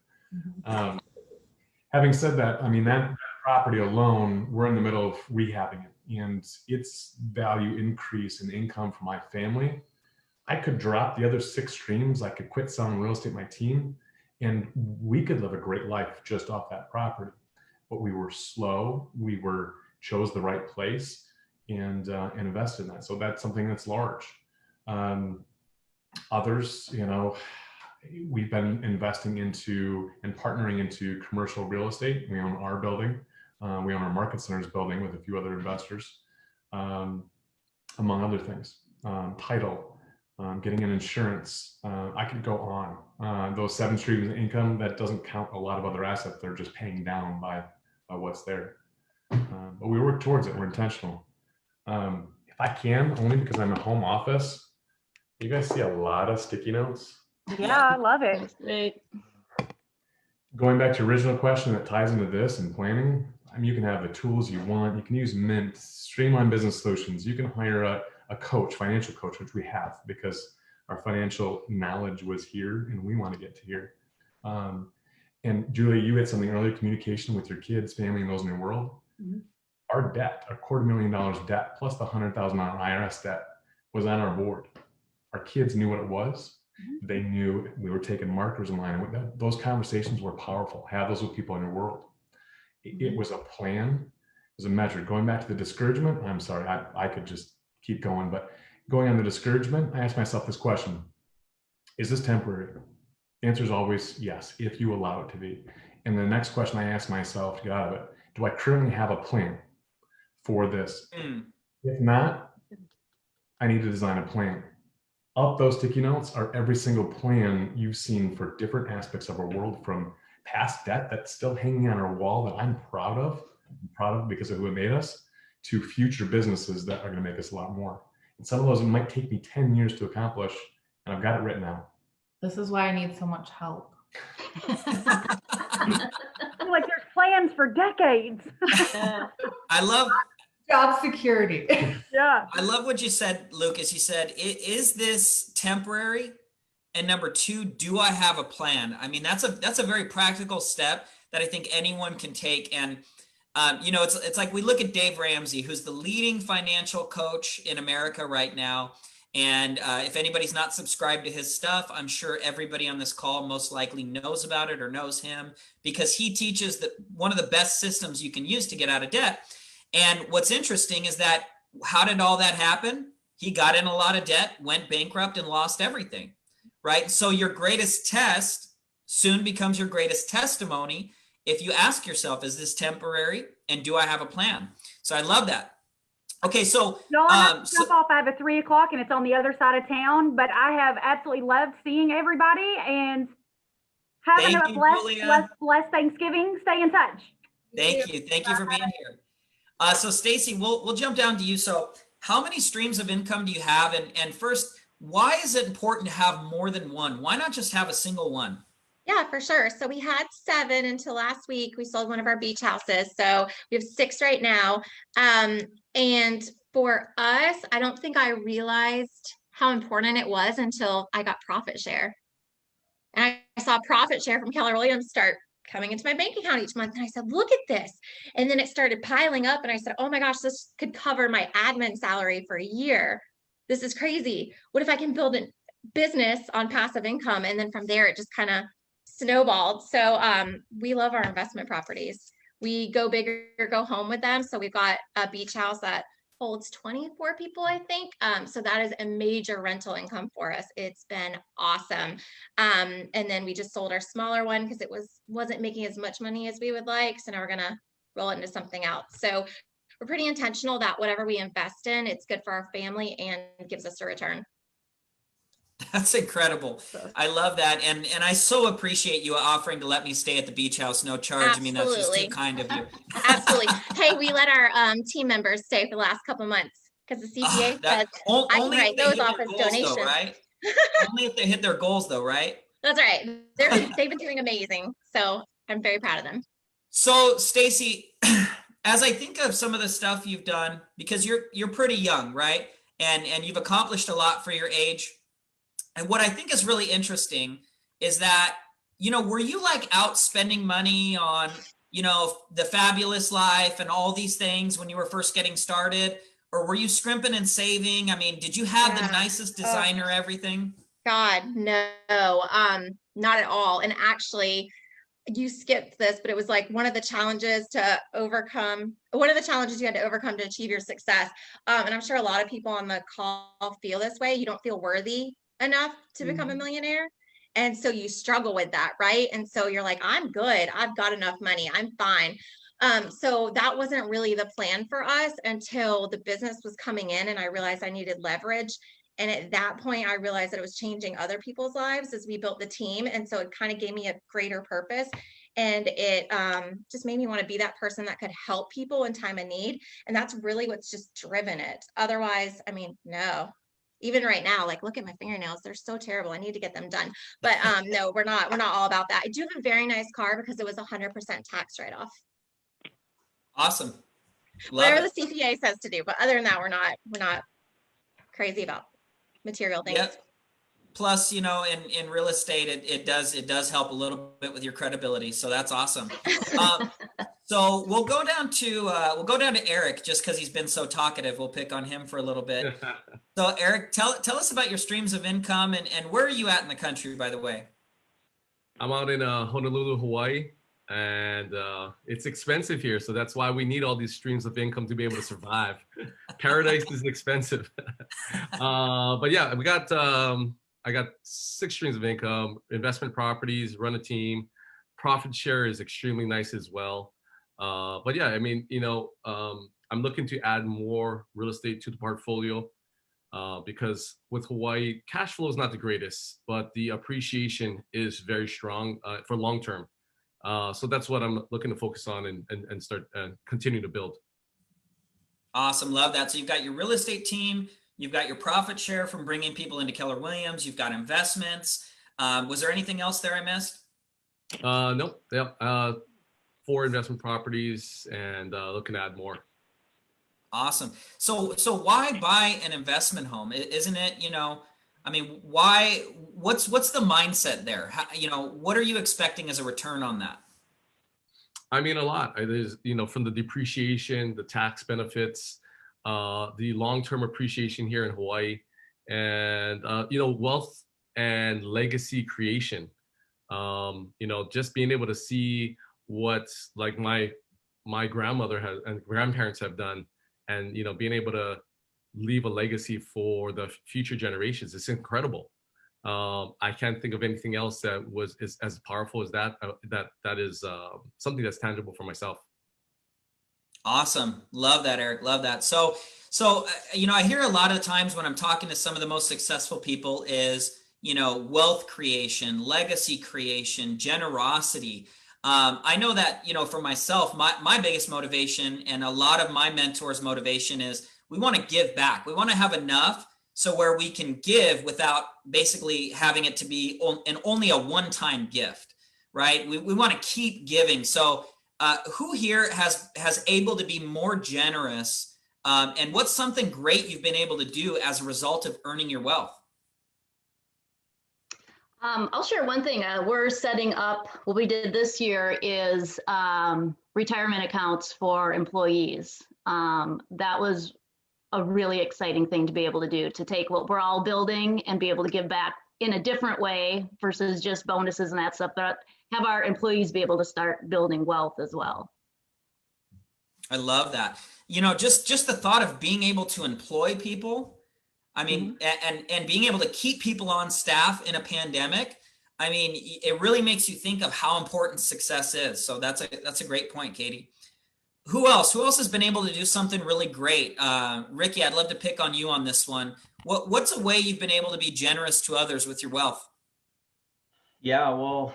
C: Having said that, that property alone, we're in the middle of rehabbing it, and its value increase in income for my family. I could drop the other 6 streams. I could quit selling real estate, my team, and we could live a great life just off that property. But we were slow. We chose the right place and invested in that. So that's something that's large. Others, we've been investing into and partnering into commercial real estate. We own our building. We own our Market Centers building with a few other investors, among other things. Title, getting an insurance. I could go on. Those 7 streams of income, that doesn't count a lot of other assets. They're just paying down by what's there. But we work towards it. We're intentional. If I can, only because I'm a home office, you guys see a lot of sticky notes.
A: Yeah, I love it.
F: That's great.
C: Going back to your original question that ties into this and planning, you can have the tools you want. You can use Mint, Streamline Business Solutions. You can hire a coach, financial coach, which we have because our financial knowledge was here and we want to get to here. And Julia, you had something earlier, communication with your kids, family, and those in your world. Mm-hmm. Our debt, our $250,000 debt, plus the $100,000 IRS debt was on our board. Our kids knew what it was. Mm-hmm. They knew we were taking markers in line. And those conversations were powerful. Have those with people in your world. It was a plan. It was a measure. Going back to the discouragement, I'm sorry, I could just keep going, but going on the discouragement, I asked myself this question: is this temporary? The answer is always yes, if you allow it to be. And the next question I ask myself to get out of it: do I currently have a plan for this? If not, I need to design a plan. Up those sticky notes are every single plan you've seen for different aspects of our world, from past debt that's still hanging on our wall that I'm proud of because of who it made us, to future businesses that are going to make us a lot more. And some of those, it might take me 10 years to accomplish, and I've got it written out.
D: This is why I need so much help.
A: Like there's plans for decades.
B: I love
D: job security.
A: Yeah.
B: I love what you said, Lucas. You said, is this temporary? And number 2, do I have a plan? That's a very practical step that I think anyone can take. And it's like we look at Dave Ramsey, who's the leading financial coach in America right now. And if anybody's not subscribed to his stuff, I'm sure everybody on this call most likely knows about it or knows him, because he teaches one of the best systems you can use to get out of debt. And what's interesting is that, how did all that happen? He got in a lot of debt, went bankrupt, and lost everything, right? So your greatest test soon becomes your greatest testimony if you ask yourself, is this temporary? And do I have a plan? So I love that. Okay, so
A: no, I have to jump off. I have a 3 o'clock and it's on the other side of town, but I have absolutely loved seeing everybody and having a blessed Thanksgiving. Stay in touch.
B: Thank you. Thank you for being here. So Stacy, we'll jump down to you. So how many streams of income do you have? And first, why is it important to have more than one? Why not just have a single one?
G: Yeah, for sure. So we had 7 until last week. We sold one of our beach houses. So we have 6 right now. And for us, I don't think I realized how important it was until I got profit share. And I saw profit share from Keller Williams start coming into my bank account each month. And I said, look at this. And then it started piling up. And I said, oh my gosh, this could cover my admin salary for a year. This is crazy. What if I can build a business on passive income? And then from there, it just kind of snowballed. So we love our investment properties. We go big or go home with them. So we've got a beach house that holds 24 people, I think. So that is a major rental income for us. It's been awesome. And then we just sold our smaller one because it wasn't making as much money as we would like. So now we're gonna roll it into something else. So we're pretty intentional that whatever we invest in, it's good for our family and gives us a return.
B: That's incredible. I love that. And I so appreciate you offering to let me stay at the beach house, no charge. I mean, that's just too kind of you.
G: Absolutely. Hey, we let our team members stay for the last couple of months because the CPA says I can write those off as donations.
B: Though, right? Only if they hit their goals though, right?
G: That's right. They've been doing amazing. So I'm very proud of them.
B: So Stacy, as I think of some of the stuff you've done, because you're pretty young, right? And you've accomplished a lot for your age. And what I think is really interesting is that, were you like out spending money on, the fabulous life and all these things when you were first getting started? Or were you scrimping and saving? I mean, did you have the nicest designer everything?
G: God, no, not at all. And actually, you skipped this, but it was like one of the challenges you had to overcome to achieve your success. And I'm sure a lot of people on the call feel this way. You don't feel worthy enough to become a millionaire. And so you struggle with that, right? And so you're like, I'm good. I've got enough money. I'm fine. So that wasn't really the plan for us until the business was coming in and I realized I needed leverage. And at that point, I realized that it was changing other people's lives as we built the team. And so it kind of gave me a greater purpose. And it just made me want to be that person that could help people in time of need. And that's really what's just driven it. Otherwise, I mean, no. Even right now, like, look at my fingernails. They're so terrible. I need to get them done. But no, we're not all about that. I do have a very nice car because it was 100% tax write-off.
B: Awesome.
G: Whatever the CPA says to do. But other than that, we're not crazy about material things. Yep.
B: Plus, in real estate, it does help a little bit with your credibility. So that's awesome. So we'll go down to Eric just because he's been so talkative. We'll pick on him for a little bit. So Eric, tell us about your streams of income and where are you at in the country, by the way?
I: I'm out in Honolulu, Hawaii, and it's expensive here. So that's why we need all these streams of income to be able to survive. Paradise is expensive. But yeah, I got 6 streams of income, investment properties, run a team. Profit share is extremely nice as well. But yeah, I mean, I'm looking to add more real estate to the portfolio because with Hawaii, cash flow is not the greatest, but the appreciation is very strong for long term. So that's what I'm looking to focus on and start and continue to build.
B: Awesome. Love that. So you've got your real estate team, you've got your profit share from bringing people into Keller Williams, you've got investments. Was there anything else there I missed?
I: Nope. Yeah. 4 investment properties and looking to add more.
B: Awesome. So why buy an investment home? Isn't it, I mean, why, what's the mindset there? How, what are you expecting as a return on that?
I: I mean, a lot. There's, from the depreciation, the tax benefits, the long-term appreciation here in Hawaii, and, wealth and legacy creation. Just being able to see what like my grandmother has and grandparents have done, and being able to leave a legacy for the future generations. It's incredible. I can't think of anything else that is as powerful as that. That is something that's tangible for myself.
B: Awesome. Love that, Eric. Love that. So I hear a lot of times when I'm talking to some of the most successful people is, wealth creation, legacy creation, generosity. I know that, for myself, my biggest motivation and a lot of my mentors' motivation is we want to give back. We want to have enough So where we can give without basically having it to be only a one-time gift, right? We want to keep giving. So who here has able to be more generous? And what's something great you've been able to do as a result of earning your wealth?
F: I'll share one thing. We're setting up, what we did this year is retirement accounts for employees. That was a really exciting thing to be able to do, to take what we're all building and be able to give back in a different way versus just bonuses and that stuff, but have our employees be able to start building wealth as well.
B: I love that. You know, just the thought of being able to employ people, I mean, and being able to keep people on staff in a pandemic, I mean, it really makes you think of how important success is. So that's a great point, Katie. Who else has been able to do something really great? Ricky, I'd love to pick on you on this one. What's a way you've been able to be generous to others with your wealth?
E: Yeah, well,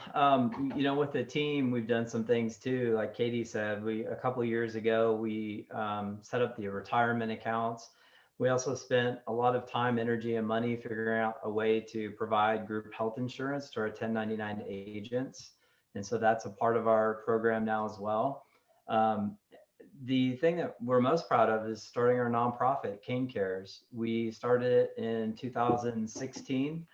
E: you know, with the team, we've done some things too. Like Katie said, a couple of years ago, we set up the retirement accounts. We also spent a lot of time, energy, and money figuring out a way to provide group health insurance to our 1099 agents. And so that's a part of our program now as well. The thing that we're most proud of is starting our nonprofit, Cane Cares. We started it in 2016.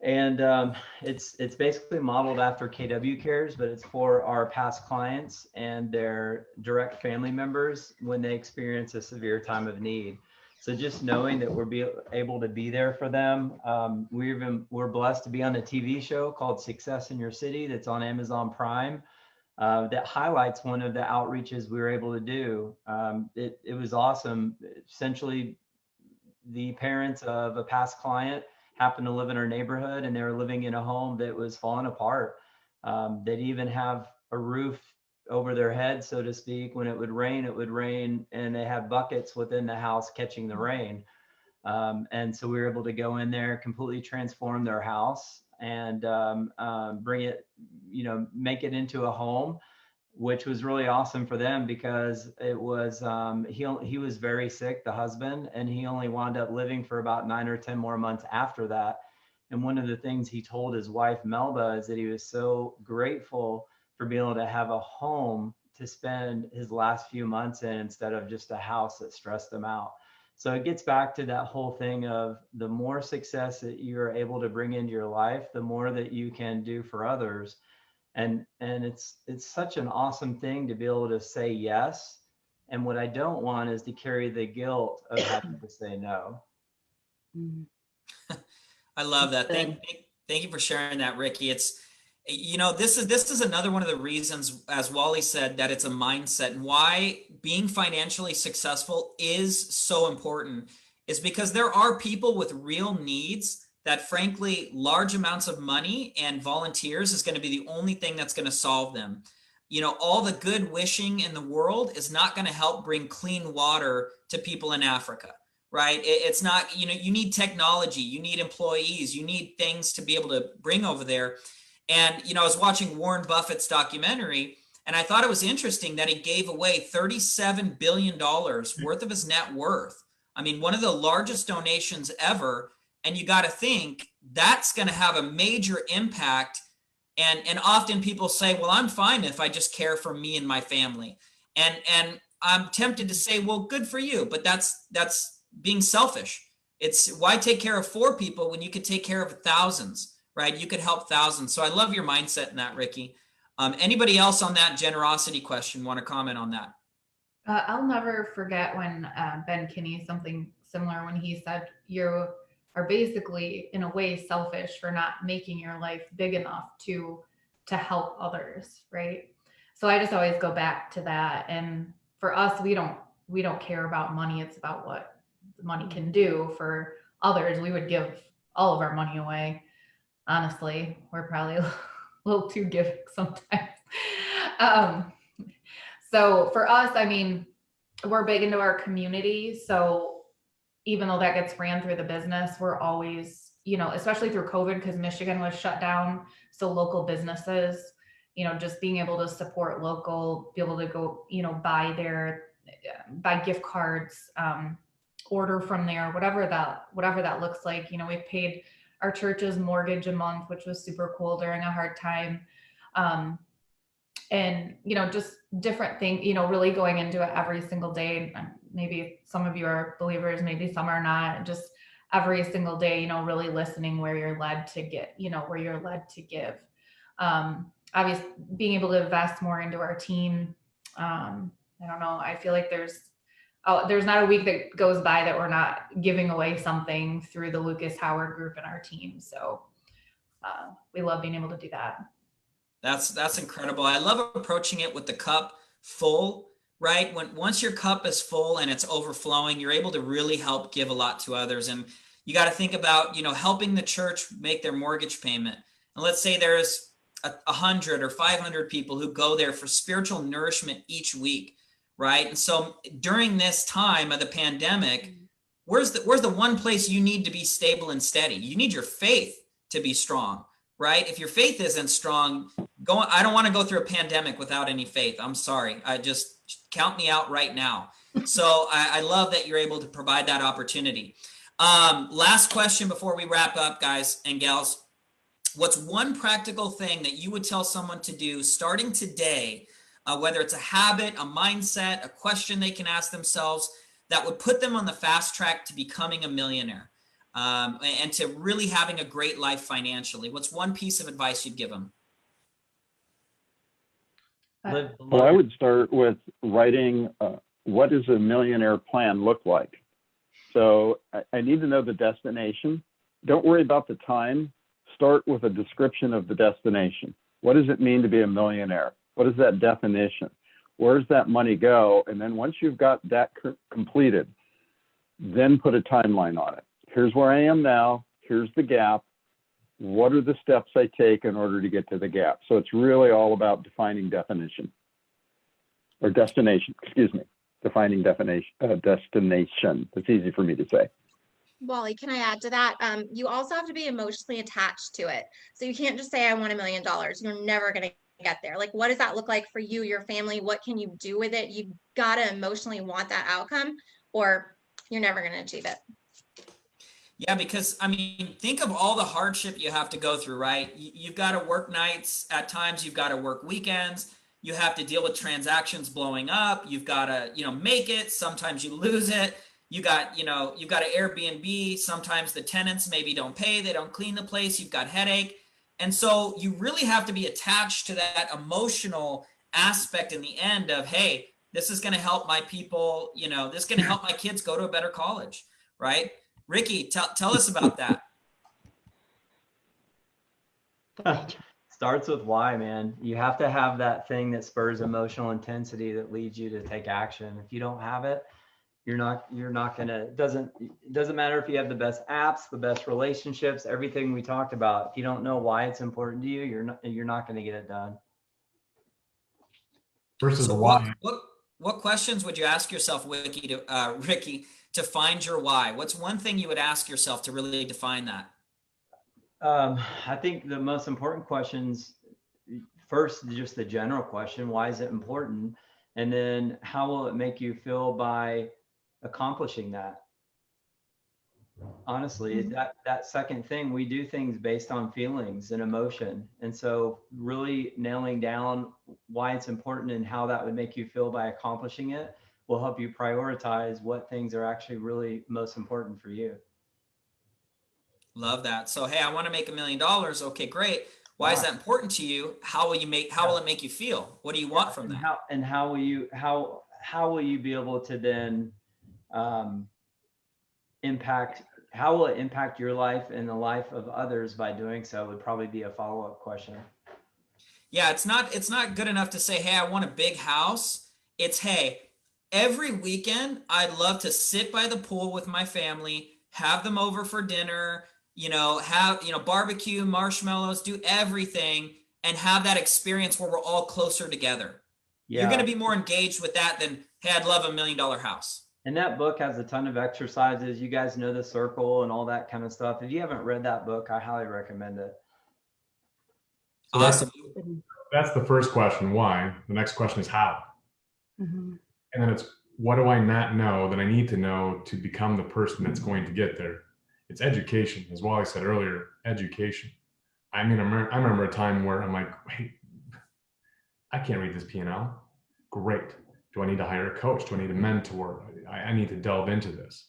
E: And it's basically modeled after KW Cares, but it's for our past clients and their direct family members when they experience a severe time of need. So just knowing that we're able to be there for them. We're blessed to be on a TV show called Success in Your City that's on Amazon Prime. That highlights one of the outreaches we were able to do. It was awesome. Essentially, the parents of a past client happened to live in our neighborhood, and they were living in a home that was falling apart. They'd even have a roof over their head, so to speak. When it would rain, and they had buckets within the house catching the rain. And so we were able to go in there, completely transform their house, and bring it, you know, make it into a home, which was really awesome for them because it was, he was very sick, the husband, and he only wound up living for about 9 or 10 more months after that. And one of the things he told his wife, Melba, is that he was so grateful for being able to have a home to spend his last few months in instead of just a house that stressed him out. So it gets back to that whole thing of the more success that you're able to bring into your life, the more that you can do for others. And it's such an awesome thing to be able to say yes. And what I don't want is to carry the guilt of having to say no.
B: I love that. Thank you for sharing that, Ricky. It's, you know, this is another one of the reasons, as Wally said, that it's a mindset, and why being financially successful is so important is because there are people with real needs that, frankly, large amounts of money and volunteers is going to be the only thing that's going to solve them. You know, all the good wishing in the world is not going to help bring clean water to people in Africa, right? It's not, you know, you need technology, you need employees, you need things to be able to bring over there. And, you know, I was watching Warren Buffett's documentary, and I thought it was interesting that he gave away $37 billion worth of his net worth. I mean, one of the largest donations ever. And you got to think that's going to have a major impact. And often people say, well, I'm fine if I just care for me and my family. And I'm tempted to say, well, good for you. But that's being selfish. It's why take care of 4 people when you could take care of thousands, right? You could help thousands. So I love your mindset in that, Ricky. Anybody else on that generosity question want to comment on that?
D: I'll never forget when Ben Kinney, something similar, when he said, you are basically in a way selfish for not making your life big enough to help others, right? So I just always go back to that. And for us, we don't care about money. It's about what the money can do for others. We would give all of our money away. Honestly, we're probably a little too giving sometimes. So for us, I mean, we're big into our community. So even though that gets ran through the business, we're always, you know, especially through COVID, because Michigan was shut down. So local businesses, you know, just being able to support local, be able to go, you know, buy gift cards. order from there, whatever that looks like. You know, we've paid our church's mortgage a month, which was super cool during a hard time. And, you know, just different things, you know, really going into it every single day. Maybe some of you are believers, maybe some are not. Just every single day, you know, really listening where you're led to get, you know, where you're led to give. Obviously, being able to invest more into our team. I don't know. I feel like there's not a week that goes by that we're not giving away something through the Lucas Howard group and our team. So we love being able to do that.
B: That's incredible. I love approaching it with the cup full, right? Once your cup is full and it's overflowing, you're able to really help give a lot to others. And you got to think about, you know, helping the church make their mortgage payment. And let's say there's 100 or 500 people who go there for spiritual nourishment each week, right? And so during this time of the pandemic, where's the one place you need to be stable and steady? You need your faith to be strong, right? If your faith isn't strong, I don't want to go through a pandemic without any faith. I'm sorry. I just count me out right now. So I love that you're able to provide that opportunity. Last question before we wrap up, guys and gals. What's one practical thing that you would tell someone to do starting today, whether it's a habit, a mindset, a question they can ask themselves that would put them on the fast track to becoming a millionaire and to really having a great life financially? What's one piece of advice you'd give them?
H: Well, I would start with writing what does a millionaire plan look like? So I need to know the destination. Don't worry about the time. Start with a description of the destination. What does it mean to be a millionaire? What is that definition? Where does that money go? And then once you've got that completed, then put a timeline on it. Here's where I am now. Here's the gap. What are the steps I take in order to get to the gap? So it's really all about defining definition or destination, excuse me, defining destination. It's easy for me to say.
G: Wally, can I add to that? You also have to be emotionally attached to it. So you can't just say, I want $1 million. You're never going to get there. Like, what does that look like for you, your family? What can you do with it? You've got to emotionally want that outcome or you're never going to achieve it.
B: Yeah, because I mean, think of all the hardship you have to go through, right? You've got to work nights at times, you've got to work weekends, you have to deal with transactions blowing up, you've got to, you know, make it, sometimes you lose it. You've got an Airbnb. Sometimes the tenants maybe don't pay. They don't clean the place. You've got headache. And so you really have to be attached to that emotional aspect in the end of, hey, this is going to help my people, you know, this is going to help my kids go to a better college, right? Ricky, tell us about that.
E: Starts with why, man. You have to have that thing that spurs emotional intensity that leads you to take action. If you don't have it, you're not gonna, it doesn't matter if you have the best apps, the best relationships, everything we talked about. If you don't know why it's important to you, you're not gonna get it done.
C: Versus
B: So
C: why.
B: what questions would you ask yourself, Ricky, to find your why? What's one thing you would ask yourself to really define that?
E: I think the most important questions, first, just the general question, why is it important? And then how will it make you feel by accomplishing that? Honestly, that second thing, we do things based on feelings and emotion. And so really nailing down why it's important and how that would make you feel by accomplishing it will help you prioritize what things are actually really most important for you.
B: Love that. So, hey, I want to make $1 million. Okay, great. Why is that important to you? How will it make you feel? What do you want from that?
E: How will you be able to then how will it impact your life and the life of others by doing so would probably be a follow-up question.
B: Yeah, it's not good enough to say, hey, I want a big house. It's, hey, every weekend I'd love to sit by the pool with my family, have them over for dinner, barbecue, marshmallows, do everything, and have that experience where we're all closer together. Yeah. You're going to be more engaged with that than, hey, I'd love $1 million house.
E: And that book has a ton of exercises. You guys know the circle and all that kind of stuff. If you haven't read that book, I highly recommend it.
C: So awesome. That's the first question, why? The next question is how.
A: Mm-hmm.
C: And then it's what do I not know that I need to know to become the person that's going to get there? It's education, as Wally said earlier, education. I mean, I remember a time where I'm like, wait, I can't read this P&L. Great. Do I need to hire a coach? Do I need a mentor? I need to delve into this.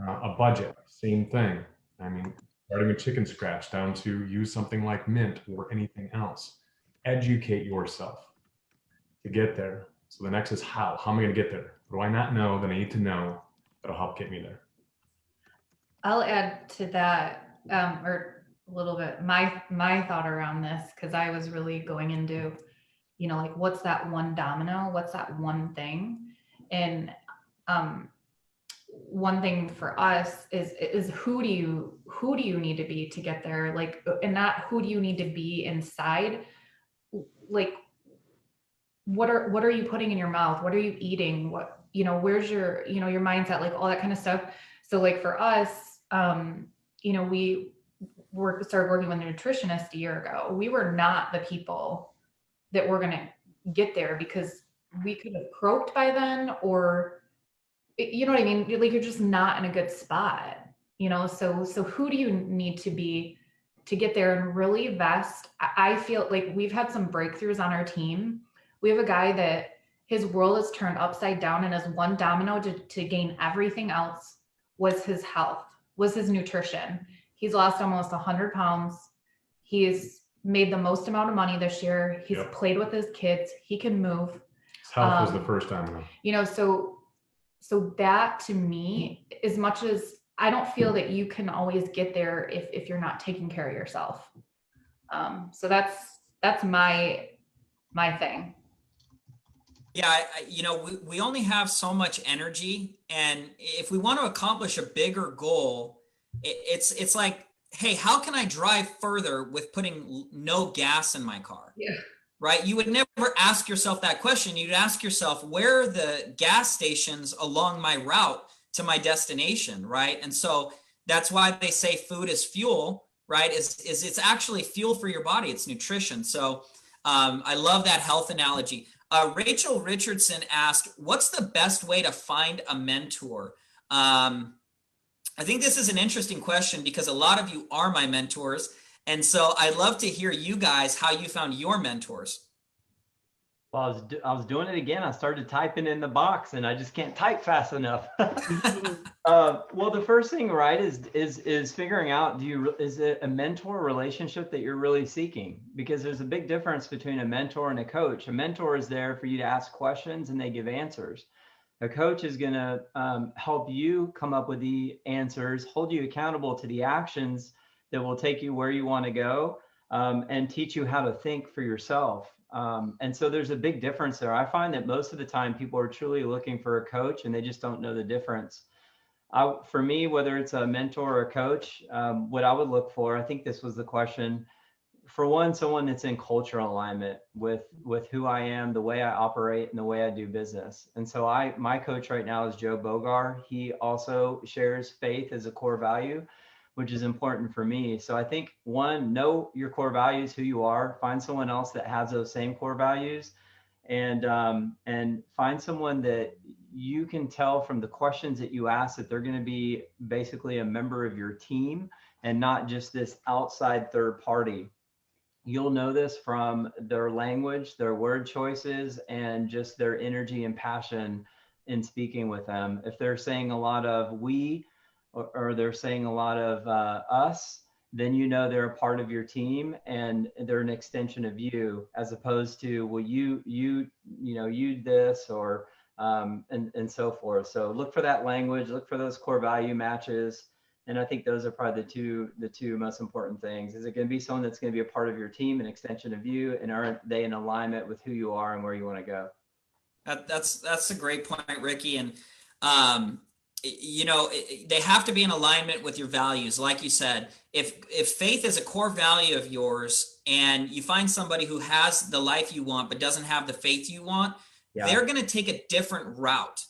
C: A budget, same thing. I mean, starting with chicken scratch down to use something like Mint or anything else. Educate yourself to get there. So the next is how. How am I going to get there? What do I not know that I need to know that'll help get me there?
D: I'll add to that, or a little bit, my thought around this, because I was really going into, like, what's that one domino? What's that one thing? And one thing for us is who do you need to be to get there? Like, and not who do you need to be inside? Like, what are you putting in your mouth? What are you eating? What, where's your, your mindset, like all that kind of stuff. So like for us, we started working with a nutritionist a year ago. We were not the people that were going to get there because we could have croaked by then, or, you know what I mean? Like, you're just not in a good spot, so who do you need to be to get there and really invest? I feel like we've had some breakthroughs on our team. We have a guy that his world is turned upside down, and his one domino to gain everything else was his health, was his nutrition. He's lost almost 100 pounds. He's made the most amount of money this year. He's played with his kids. He can move.
C: His health was the first domino.
D: So that, to me, as much as I don't feel that you can always get there if you're not taking care of yourself. So that's my thing.
B: Yeah, we only have so much energy, and if we want to accomplish a bigger goal, it's like, hey, how can I drive further with putting no gas in my car?
D: Yeah.
B: Right? You would never ask yourself that question. You'd ask yourself, where are the gas stations along my route to my destination, right? And so that's why they say food is fuel, right? Is it's actually fuel for your body. It's nutrition. So I love that health analogy. Rachel Richardson asked, what's the best way to find a mentor? I think this is an interesting question because a lot of you are my mentors. And so I'd love to hear you guys, how you found your mentors.
E: Well, I was doing it again. I started typing in the box and I just can't type fast enough. Well, the first thing, right, is figuring out, is it a mentor relationship that you're really seeking? Because there's a big difference between a mentor and a coach. A mentor is there for you to ask questions and they give answers. A coach is going to help you come up with the answers, hold you accountable to the actions that will take you where you want to go, and teach you how to think for yourself. And so there's a big difference there. I find that most of the time people are truly looking for a coach and they just don't know the difference. For me, whether it's a mentor or a coach, what I would look for, I think this was the question, for one, someone that's in cultural alignment with who I am, the way I operate, and the way I do business. And so my coach right now is Joe Bogar. He also shares faith as a core value, which is important for me. So I think, one, know your core values, who you are, find someone else that has those same core values, and find someone that you can tell from the questions that you ask that they're going to be basically a member of your team and not just this outside third party. You'll know this from their language, their word choices, and just their energy and passion in speaking with them. If they're saying a lot of we, or they're saying a lot of us, then you know they're a part of your team and they're an extension of you, as opposed to, well, you this, or and so forth. So look for that language, look for those core value matches. And I think those are probably the two most important things. Is it going to be someone that's going to be a part of your team, an extension of you, and are they in alignment with who you are and where you want to go?
B: That's a great point, Ricky. And they have to be in alignment with your values. Like you said, if faith is a core value of yours and you find somebody who has the life you want but doesn't have the faith you want, they're going to take a different route.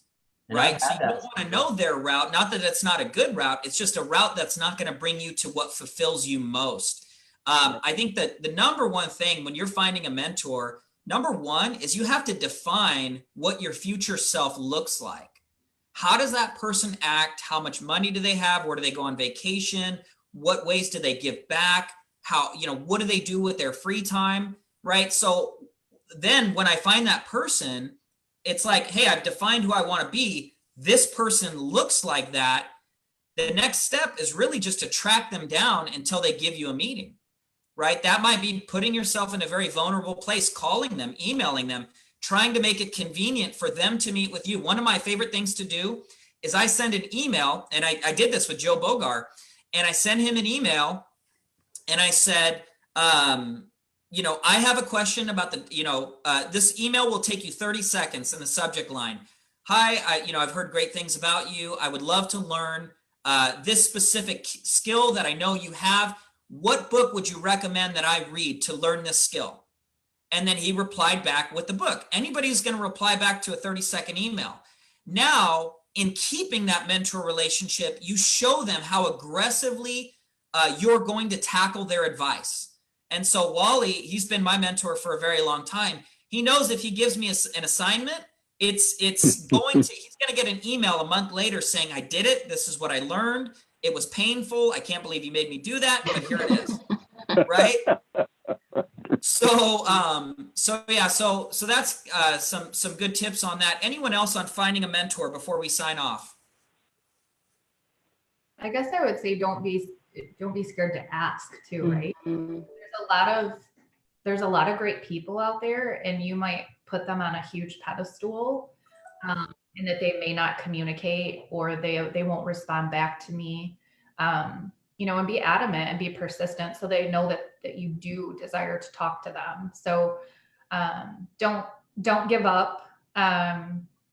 B: Right. So you don't want to know their route. Not that it's not a good route. It's just a route that's not going to bring you to what fulfills you most. I think that the number one thing when you're finding a mentor, number one is you have to define what your future self looks like. how does that person act? How much money do they have? Where do they go on vacation? What ways do they give back? How, what do they do with their free time? Right. So then when I find that person, it's like, hey, I've defined who I want to be. This person looks like that. The next step is really just to track them down until they give you a meeting, right? That might be putting yourself in a very vulnerable place, calling them, emailing them, trying to make it convenient for them to meet with you. One of my favorite things to do is I send an email, and I did this with Joe Bogar, and I sent him an email and I said, I have a question about this email will take you 30 seconds in the subject line. Hi, I've heard great things about you. I would love to learn this specific skill that I know you have. What book would you recommend that I read to learn this skill? And then he replied back with the book. Anybody who's going to reply back to a 30-second email. Now, in keeping that mentor relationship, you show them how aggressively you're going to tackle their advice. And so Wally, he's been my mentor for a very long time. He knows if he gives me an assignment, he's going to get an email a month later saying, I did it. This is what I learned. It was painful. I can't believe you made me do that, but here it is. Right. So that's some good tips on that. Anyone else on finding a mentor before we sign off?
D: I guess I would say don't be scared to ask too, right?
F: Mm-hmm.
D: There's a lot of great people out there, and you might put them on a huge pedestal, and that they may not communicate, or they won't respond back to me, and be adamant and be persistent so they know that you do desire to talk to them. So don't give up.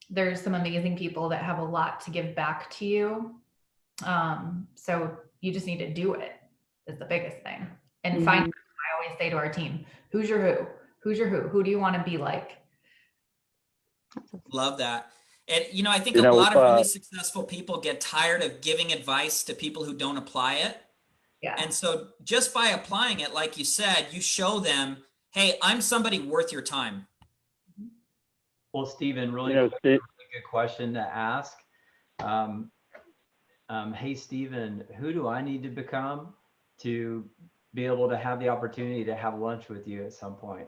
D: There's some amazing people that have a lot to give back to you. So you just need to do it is the biggest thing. And find, I always say to our team, who's your who? Who's your who? Who do you want to be like?
B: Love that. And, I think a lot of really successful people get tired of giving advice to people who don't apply it.
D: Yeah.
B: And so just by applying it, like you said, you show them, hey, I'm somebody worth your time.
E: Well, Stephen, really good question to ask. Hey, Stephen, who do I need to become to be able to have the opportunity to have lunch with you at some point?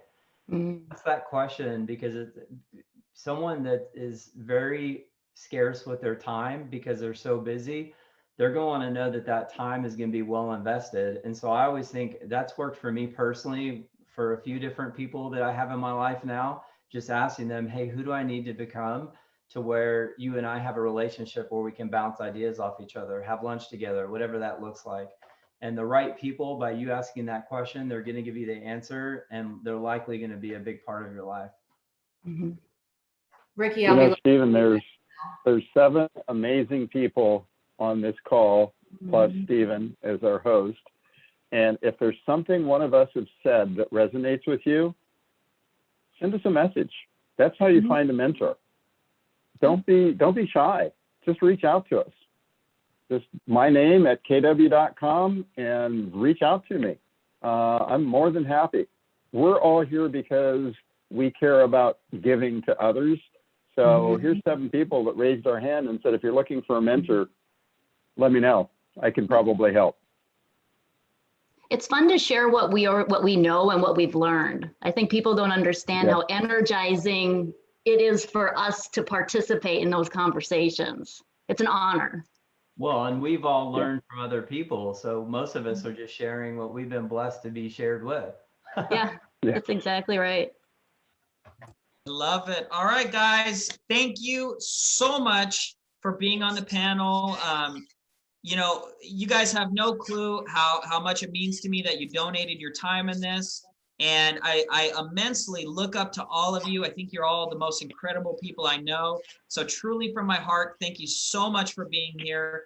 E: That's that question, because it's someone that is very scarce with their time because they're so busy. They're going to know that time is going to be well invested. And so I always think that's worked for me personally for a few different people that I have in my life now, just asking them, hey, who do I need to become to where you and I have a relationship where we can bounce ideas off each other, have lunch together, whatever that looks like. And the right people, by you asking that question, they're going to give you the answer, and they're likely going to be a big part of your life.
D: Ricky,
H: Stephen, there's 7 amazing people on this call, plus Stephen as our host. And if there's something one of us have said that resonates with you, send us a message. That's how you find a mentor. Don't be shy. Just reach out to us. Just my name at kw.com and reach out to me. I'm more than happy. We're all here because we care about giving to others. So here's 7 people that raised our hand and said, if you're looking for a mentor, let me know. I can probably help.
F: It's fun to share what we know and what we've learned. I think people don't understand how energizing it is for us to participate in those conversations. It's an honor.
E: Well, and we've all learned from other people. So most of us are just sharing what we've been blessed to be shared with.
F: That's exactly right.
B: Love it. All right, guys. Thank you so much for being on the panel. You guys have no clue how much it means to me that you donated your time in this. And I immensely look up to all of you. I think you're all the most incredible people I know. So truly from my heart, thank you so much for being here.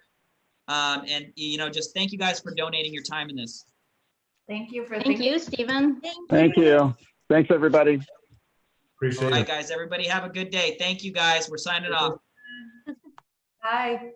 B: Just thank you guys for donating your time in this.
D: Thank you,
F: Stephen.
H: Thank you. Thanks, everybody.
C: Appreciate it.
B: All right, guys, everybody have a good day. Thank you, guys. We're signing off.
D: Bye.